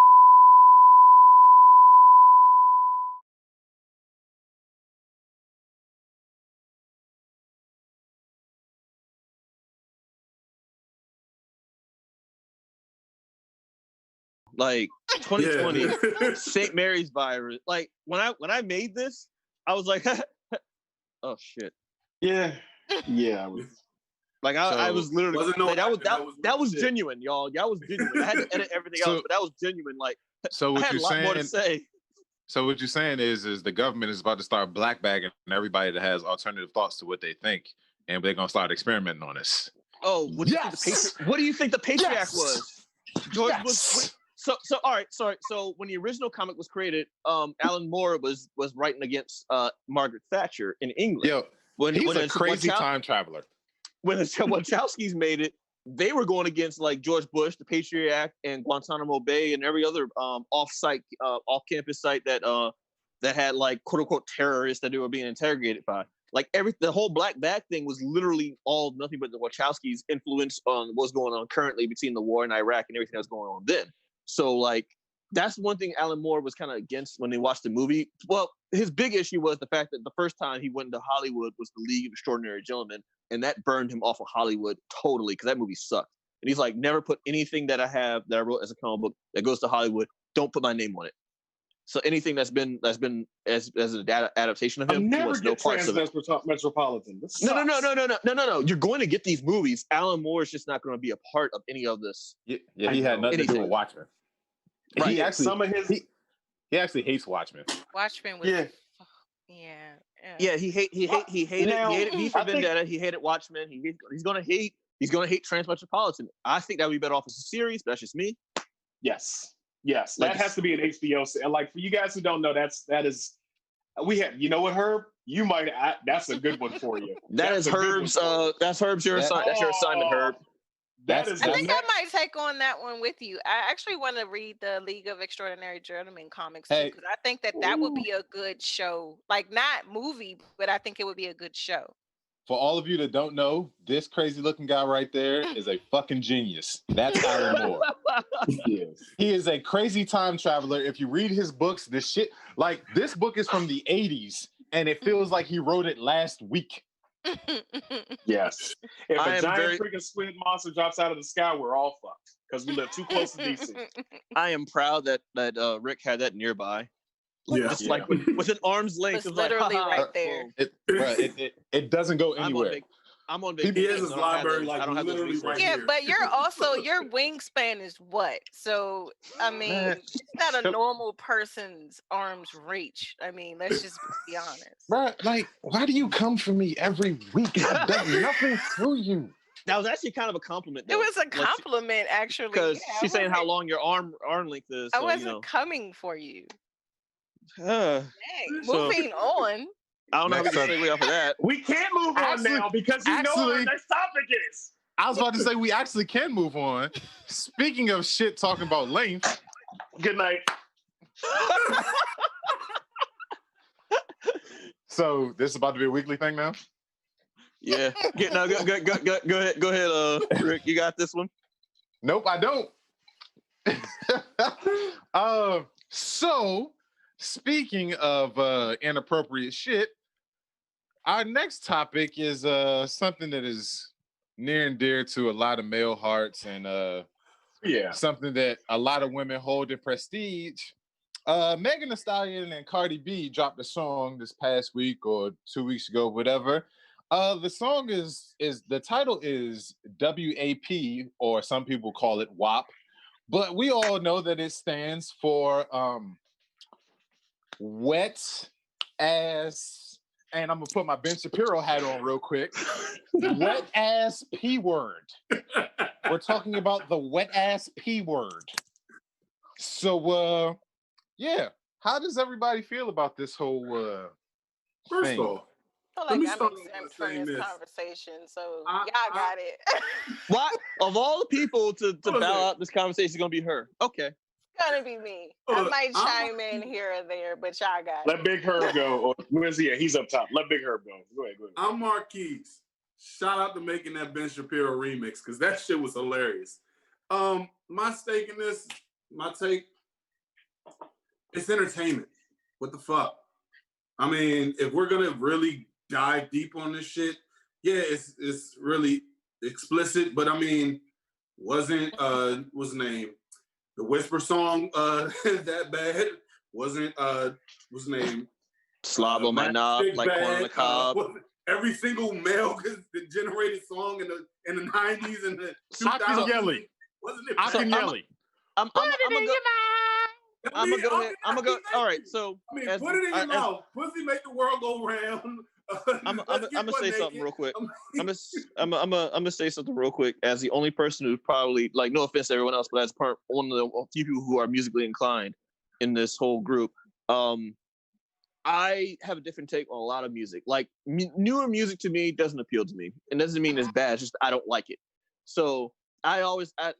Like 2020, Yeah. St. Mary's virus. Like when I made this, I was like, oh shit. Yeah. Yeah. Like I was literally Wasn't no like, that was shit. genuine, y'all. That was genuine. I had to edit everything else, but that was genuine. Like So I what had a you're lot more to saying? say. So what you're saying is the government is about to start black bagging everybody that has alternative thoughts to what they think, and they're gonna start experimenting on us. Oh, what do you think the Patriarch was? George Bush. So all right, sorry. So when the original comic was created, Alan Moore was writing against Margaret Thatcher in England. Yo, he's a crazy time traveler. When the Wachowskis made it, they were going against like George Bush, the Patriot Act, and Guantanamo Bay, and every other off-campus site that had like quote unquote terrorists that they were being interrogated by. Like the whole black bag thing was literally all nothing but the Wachowskis' influence on what's going on currently between the war in Iraq and everything that's going on then. So like that's one thing Alan Moore was kind of against when they watched the movie. Well, his big issue was the fact that the first time he went into Hollywood was The League of Extraordinary Gentlemen, and that burned him off of Hollywood totally because that movie sucked. And he's like, never put anything that I wrote as a comic book that goes to Hollywood, don't put my name on it. So anything that's been as an adaptation of him, I'll never no get parts of it. Metropolitan. No. You're going to get these movies. Alan Moore is just not going to be a part of any of this. Yeah, he had nothing to do with Watchmen. Right. He actually, some of his he actually hates Watchmen. Watchmen was Yeah, he hated V for Vendetta. He hated Watchmen. He's gonna hate Transmetropolitan. I think that would be better off as a series, but that's just me. Yes, that has to be an HBO. And like for you guys who don't know, that is we have. You know what, Herb? You might. That's a good one for you. That's Herb's. That's Herb's. That's your assignment, Herb. I think I might take on that one with you. I actually want to read the League of Extraordinary Gentlemen comics too, because I think that would be a good show. Like not movie, but I think it would be a good show. For all of you that don't know, this crazy looking guy right there is a fucking genius. That's Alan Moore. He is a crazy time traveler. If you read his books, this book is from the 80s, and it feels like he wrote it last week. Yes. If a giant freaking squid monster drops out of the sky, we're all fucked because we live too close to DC. I am proud that Rick had that nearby. Like within arm's length. It's literally right there. It doesn't go anywhere. I'm on vacation. He has his library like literally right here. Yeah, but you're also your wingspan is what? So I mean, it's not a normal person's arm's reach. I mean, let's just be honest. Right? Like, why do you come for me every week? I've done nothing to you. That was actually kind of a compliment. Though. It was a compliment, actually, because she's saying how long your arm length is. I wasn't coming for you. Moving on. I don't know how we can segue off of that. We can't move on now because you know what our next topic is. I was about to say we actually can move on. Speaking of shit talking about length. Good night. So this is about to be a weekly thing now? Yeah. Go ahead, Rick. You got this one? Nope, I don't. So speaking of inappropriate shit, our next topic is something that is near and dear to a lot of male hearts and something that a lot of women hold in prestige. Megan Thee Stallion and Cardi B dropped a song this past week or 2 weeks ago, whatever. The song is the title is WAP, or some people call it WAP, but we all know that it stands for wet ass. And I'm gonna put my Ben Shapiro hat on real quick. Wet ass P word. We're talking about the wet ass P word. So, how does everybody feel about this whole First thing? of all, I feel like I'm exempt from this conversation, so y'all got it. What? Of all the people to bow out this conversation is gonna be her. Okay. Gonna be me. I might chime in here or there, but y'all got Let Big Herb go. Or where's he at? He's up top. Let Big Herb go. Go ahead. I'm Marquise. Shout out to making that Ben Shapiro remix because that shit was hilarious. My stake in this, my take, it's entertainment. What the fuck? I mean, if we're gonna really dive deep on this shit, yeah, it's really explicit. But I mean, wasn't what's the name? The Whisper song that bad? Wasn't what's the name? Slob on my knob, like corn on the cob. Every single male generated song in the 90s and the 2000s. I can yell it. I'm gonna go ahead. I'm gonna go. All right. So I mean, put it in your mouth. Pussy make the world go round. I'm gonna say something real quick. I'm gonna say something real quick. As the only person who's probably, like, no offense to everyone else, but as one of the few people who are musically inclined in this whole group, I have a different take on a lot of music. Like, newer music to me doesn't appeal to me. It doesn't mean it's bad. It's just I don't like it. So I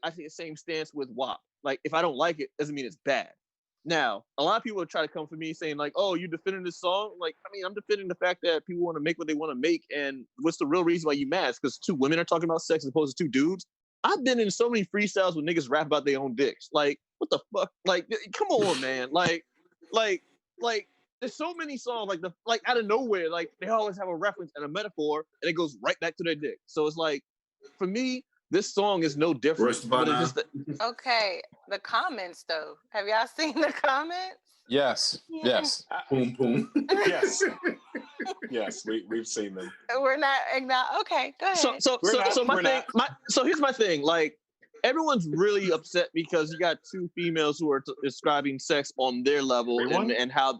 take the same stance with WAP. Like, if I don't like it, doesn't mean it's bad. Now, a lot of people try to come for me saying, like, oh, you defending this song? Like, I mean, I'm defending the fact that people want to make what they want to make. And what's the real reason why you mad? Because two women are talking about sex as opposed to two dudes. I've been in so many freestyles where niggas rap about their own dicks. Like, what the fuck? Like, come on, man. Like, there's so many songs, like out of nowhere, like, they always have a reference and a metaphor, and it goes right back to their dick. So it's like, for me, this song is no different. But it's just okay, the comments though. Have y'all seen the comments? Yes. Yes. Boom, boom. Yes. Yes, we've seen them. We're not. Okay, go ahead. So here's my thing. Like, everyone's really upset because you got two females who are describing sex on their level and how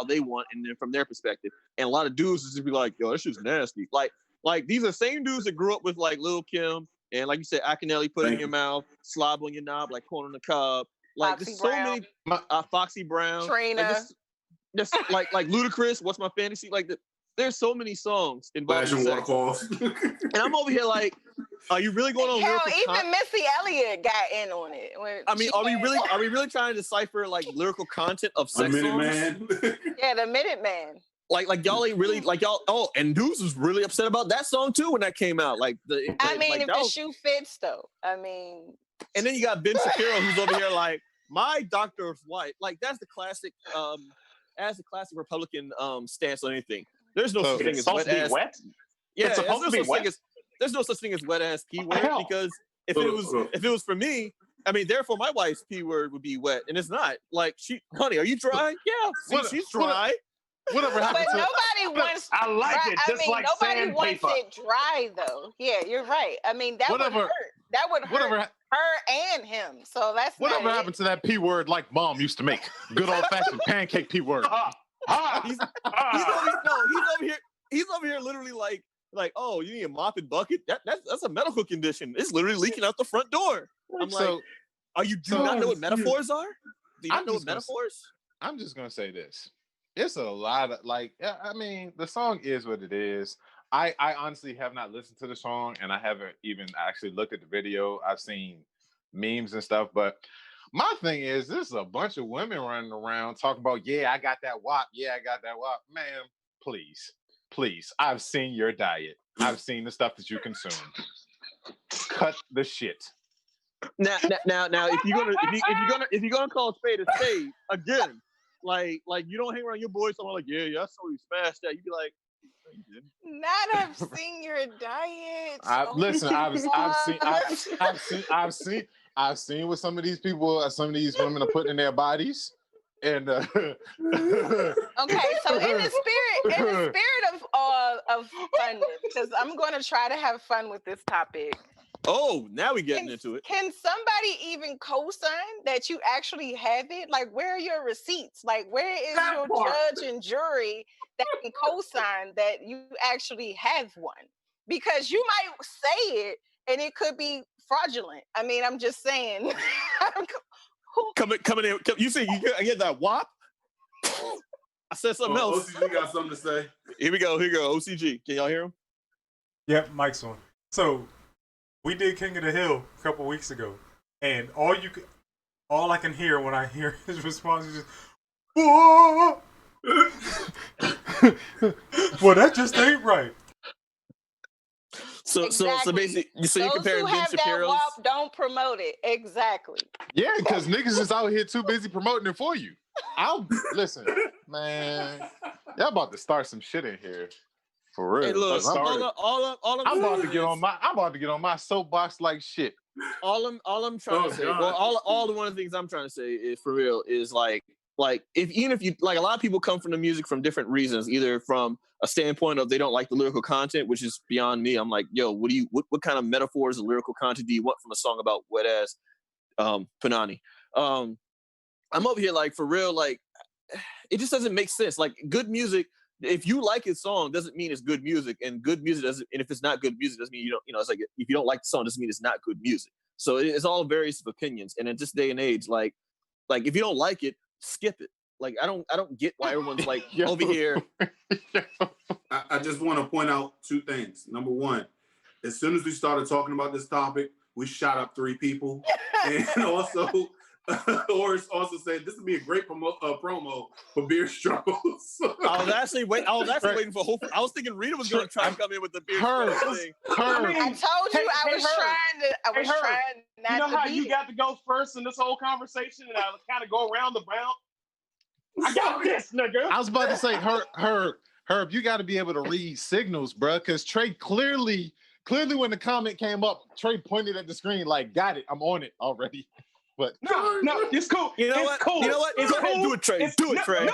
they want, and then from their perspective. And a lot of dudes just be like, yo, that shit's nasty. Like these are the same dudes that grew up with, like, Lil' Kim and, like you said, Akinelli, put it in your mouth, slob on your knob, like corn on the cob. Like, Foxy there's so Brown. many Foxy Brown, Trina. like Ludacris, What's My Fantasy? Like, there's so many songs involving sex. And I'm over here like, are you really going on lyrical even Missy Elliott got in on it. I mean, are we really trying to decipher, like, lyrical content of sex songs? Man. Yeah, the Minute Man. Like y'all ain't really, like, y'all. Oh, and Deuce was really upset about that song too when that came out. Like, if the shoe fits, though. I mean. And then you got Ben Shapiro, who's over here like, my doctor's wife. Like, that's the classic. As the classic Republican stance on anything. There's no such thing as wet ass. Yeah, it's supposed to be wet. There's no such thing as wet ass P word, because if it was for me, I mean, therefore my wife's P word would be wet, and it's not. Like, honey, are you dry? Yeah, she's dry. Whatever happened but nobody wants. I like it. Just like nobody wants sandpaper. it dry, though. Yeah, you're right. I mean, that would hurt. That would hurt her and him. So that's whatever happened to that P word like mom used to make. Good old fashioned pancake P word. He's over here literally like, oh, you need a mop and bucket? That's a medical condition. It's literally leaking out the front door. I'm like, do you not know what metaphors are? Do you not know what metaphors? I'm just gonna say this. It's a lot of, like, I mean, the song is what it is. I honestly have not listened to the song, and I haven't even actually looked at the video. I've seen memes and stuff, but my thing is, this is a bunch of women running around talking about, yeah, I got that WAP. Yeah, I got that WAP. Man, please. I've seen your diet. I've seen the stuff that you consume. Cut the shit. Now, if you're gonna call a spade again, like you don't hang around your boys. Someone like, yeah, I saw you smash that. You'd be like, no, you didn't. Not I've seen your diet. I've seen what some of these people, some of these women are putting in their bodies, and okay. So in the spirit of fun, because I'm going to try to have fun with this topic. Oh, now we're getting into it. Can somebody even co-sign that you actually have it? Like, where are your receipts? Like, where is your judge and jury that can co-sign that you actually have one? Because you might say it and it could be fraudulent. I mean, I'm just saying. Coming in. You see, I get that WAP. I said something else. OCG got something to say. Here we go. OCG. Can y'all hear him? Yep, mic's on. So we did King of the Hill a couple weeks ago, and all I can hear when I hear his response is just, "Whoa!" Well, that just ain't right. So basically, so you Those compare who Ben have that Shapiro's. WAP don't promote it. Exactly. Yeah, because niggas is out here too busy promoting it for you. Listen, man. Y'all about to start some shit in here. For real. Hey, look, Let's start it. I'm about to get on my soapbox like shit. All I'm trying to say. God. Well, all the one of the things I'm trying to say is for real is like even if you like, a lot of people come from the music from different reasons, either from a standpoint of they don't like the lyrical content, which is beyond me. I'm like, yo, what kind of metaphors and lyrical content do you want from a song about wet ass Panani? I'm over here like, for real, like, it just doesn't make sense. Like, good music, if you like a song, doesn't mean it's good music, and good music doesn't. And if it's not good music, doesn't mean you don't. You know, it's like if you don't like the song, doesn't mean it's not good music. So it's all various opinions. And in this day and age, like if you don't like it, skip it. Like I don't get why everyone's like over here. I just want to point out two things. Number one, as soon as we started talking about this topic, we shot up 3 people, and also Horace also said this would be a great promo for beer struggles. I was actually waiting for hope. I was thinking Rita was going to try and come in with the beer struggle thing. I told you I was trying not You know to how beat you it. got to go first in this whole conversation, and I kind of go around the bout. I got this, nigga. I was about to say, Herb, you got to be able to read signals, bro. Because Trey clearly when the comment came up, Trey pointed at the screen like, "Got it, I'm on it already." But No, it's cool. You know what? Cool. You know what? It's Go ahead and cool. do it, Trey. Do it, Trey. No,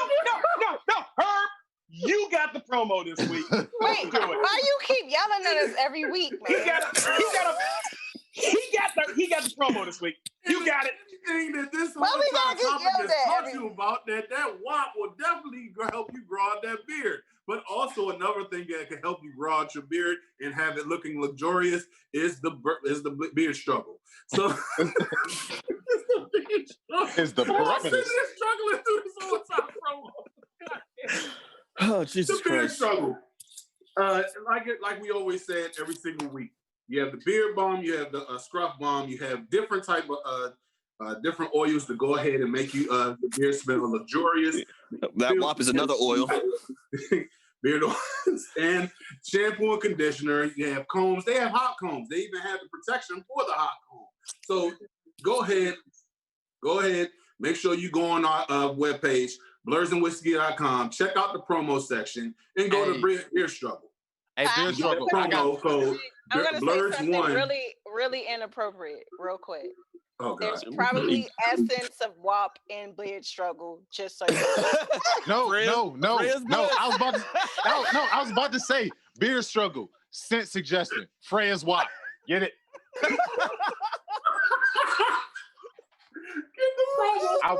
Herb, you got the promo this week. Wait, Do it. why you keep yelling at us every week, man? He got the promo this week. You got it. Anything that this Why we gotta get topic yelled has at taught every- you about, that WAP will definitely help you grow out that beard. But also another thing that can help you grow out your beard and have it looking luxurious is the beard struggle. So Is the I'm breakfast. sitting there struggling through this whole time promo. Oh, Jesus The beard Christ. struggle. Like we always said every single week. You have the beard balm, you have the scruff balm, you have different type of different oils to go ahead and make you the beard smell luxurious. That WAP is another oil. Beard oils and shampoo and conditioner. You have combs. They have hot combs. They even have the protection for the hot comb. So go ahead. Make sure you go on our webpage, blursandwhiskey.com. Check out the promo section and go to Beer Struggle. Hey, beer struggle. Promo code I'm gonna say Blurs something 1. really, really inappropriate, real quick. Oh God. There's probably essence of WAP in beard struggle, just so you know. No. I was about to say beer struggle. Scent suggestion. Freya's WAP. Get it? I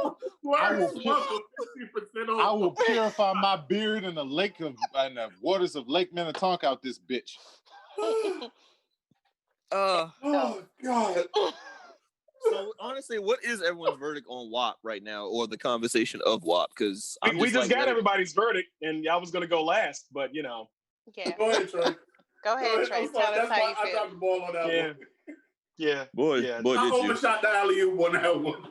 will purify my beard in the waters of Lake Minnetonka out this bitch. Oh God. So honestly, what is everyone's verdict on WAP right now, or the conversation of WAP? Because We just got everybody's verdict, and I was going to go last, but you know. Yeah. Go ahead, Trey. Go ahead, Trey. Tell us how you I feel. dropped the ball on that one. Yeah. boy, Yeah. boy, I did you? overshot the alley-oop on that one.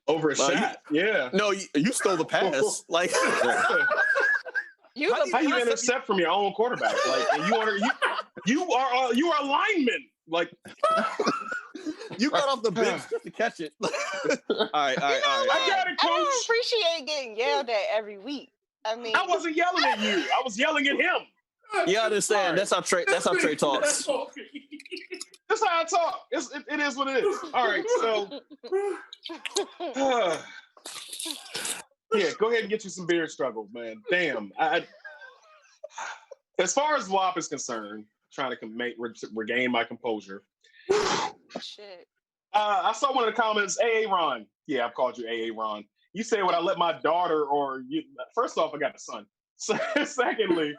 Over a Well, shot. Yeah. No, you stole the pass. Like, How you intercept from your own quarterback? Like, and you are a lineman. Like, you got off the bench just to catch it. all right. I got it, I don't coach. appreciate getting yelled at every week. I mean, I wasn't yelling at you. I was yelling at him. You understand? That's how Trey talks. That's how I talk. It is what it is. All right, so yeah, go ahead and get you some beard struggles, man. Damn. As far as WAP is concerned, trying to regain my composure. shit. I saw one of the comments, AA Ron. Yeah, I've called you AA Ron. You say, would I let my daughter or you? First off, I got a son. So, secondly,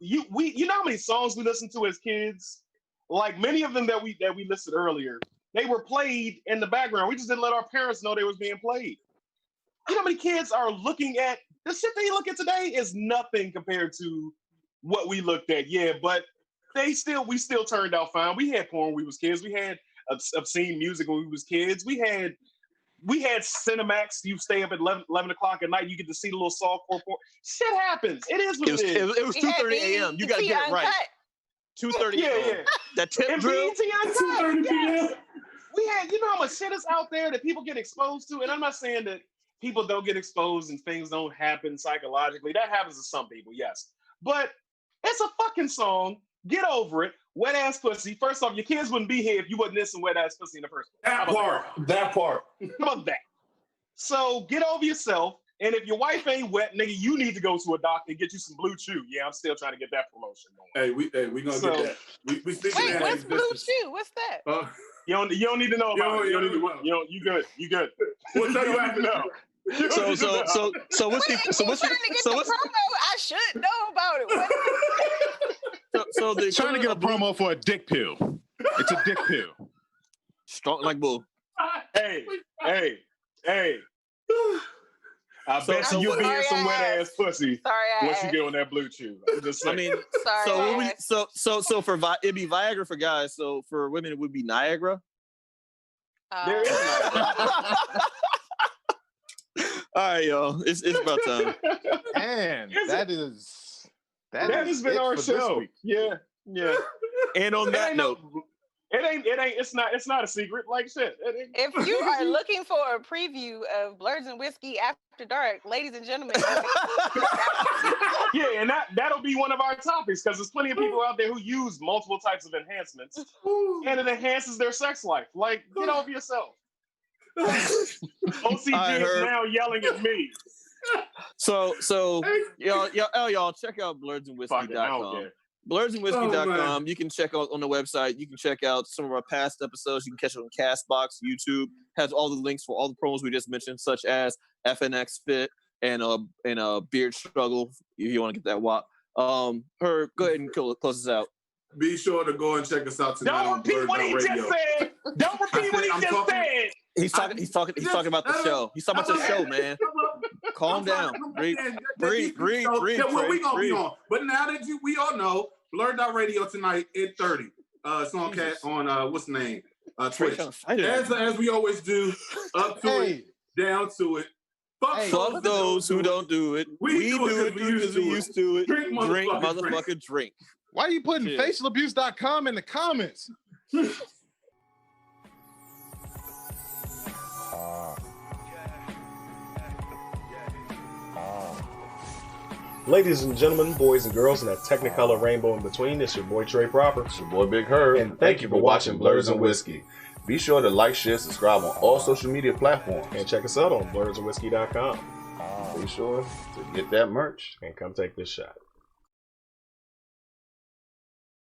you know how many songs we listened to as kids? Like many of them that we listed earlier, they were played in the background. We just didn't let our parents know they was being played. You know how many kids are looking at the shit they look at today is nothing compared to what we looked at. Yeah, but we still turned out fine. We had porn when we was kids. We had obscene music when we was kids. We had Cinemax. You stay up at 11 o'clock at night. You get to see the little softcore porn. Shit happens. It is what it is. It was 2:30 a.m. You got to get it right. 2:30. Yeah. That tip And drill. BET Uncut. Yes. We had, you know how much shit is out there that people get exposed to? And I'm not saying that people don't get exposed and things don't happen psychologically. That happens to some people, yes. But it's a fucking song. Get over it. Wet ass pussy. First off, your kids wouldn't be here if you wasn't listening to wet ass pussy in the first place. That part. How about that? So get over yourself. And if your wife ain't wet, nigga, you need to go to a doctor and get you some Blue Chew. Yeah, I'm still trying to get that promotion going. Hey, we gonna get that. We speaking Wait, that what's Blue existence. Chew? What's that? You don't need to know about it. You good. You good. We'll tell you after know. So what's Wait, what's trying to get the promo? I should know about it. so the Trying to get a promo for a dick pill. It's a dick pill. Strong like bull. Hey. I bet you'll be in some wet ass pussy once you get on that Blue Chew. I'm just saying. I mean, so for it'd be Viagra for guys. So for women, it would be Niagara. There is Niagara. All right, y'all. It's about time. And that has been our show. Yeah. And on that note, it's not a secret. Like shit. If you are looking for a preview of Blurs and Whiskey After Dark, ladies and gentlemen. Yeah, and that'll be one of our topics because there's plenty of people out there who use multiple types of enhancements, and it enhances their sex life. Like, get over yourself. OCG is now yelling at me. So y'all check out blursandwhiskey.com. Blursandwhiskey.com. You can check out on the website. You can check out some of our past episodes. You can catch it on Castbox, YouTube. Has all the links for all the promos we just mentioned, such as FNX Fit and Beard Struggle. If you want to get that WAP. Go ahead and close us out. Be sure to go and check us out tonight. Don't repeat what he just said. Don't repeat what he just said. He's talking about the show. He's talking about the show, man. Calm down. Breathe. Well, we gonna be on. But now that we all know, Blur.radio tonight at 30. It's on what's the name? Twitch. As we always do, up to it, down to it. Fuck those who don't do it. We do it because we used to it. Drink, motherfucker, drink. Why are you putting facialabuse.com in the comments? Ladies and gentlemen, boys and girls, and that technicolor rainbow in between, it's your boy Trey Proper. It's your boy Big Herb. And thank you for watching Blurs and Whiskey. Be sure to like, share, subscribe on all social media platforms. And check us out on blursandwhiskey.com. Be sure to get that merch. And come take this shot.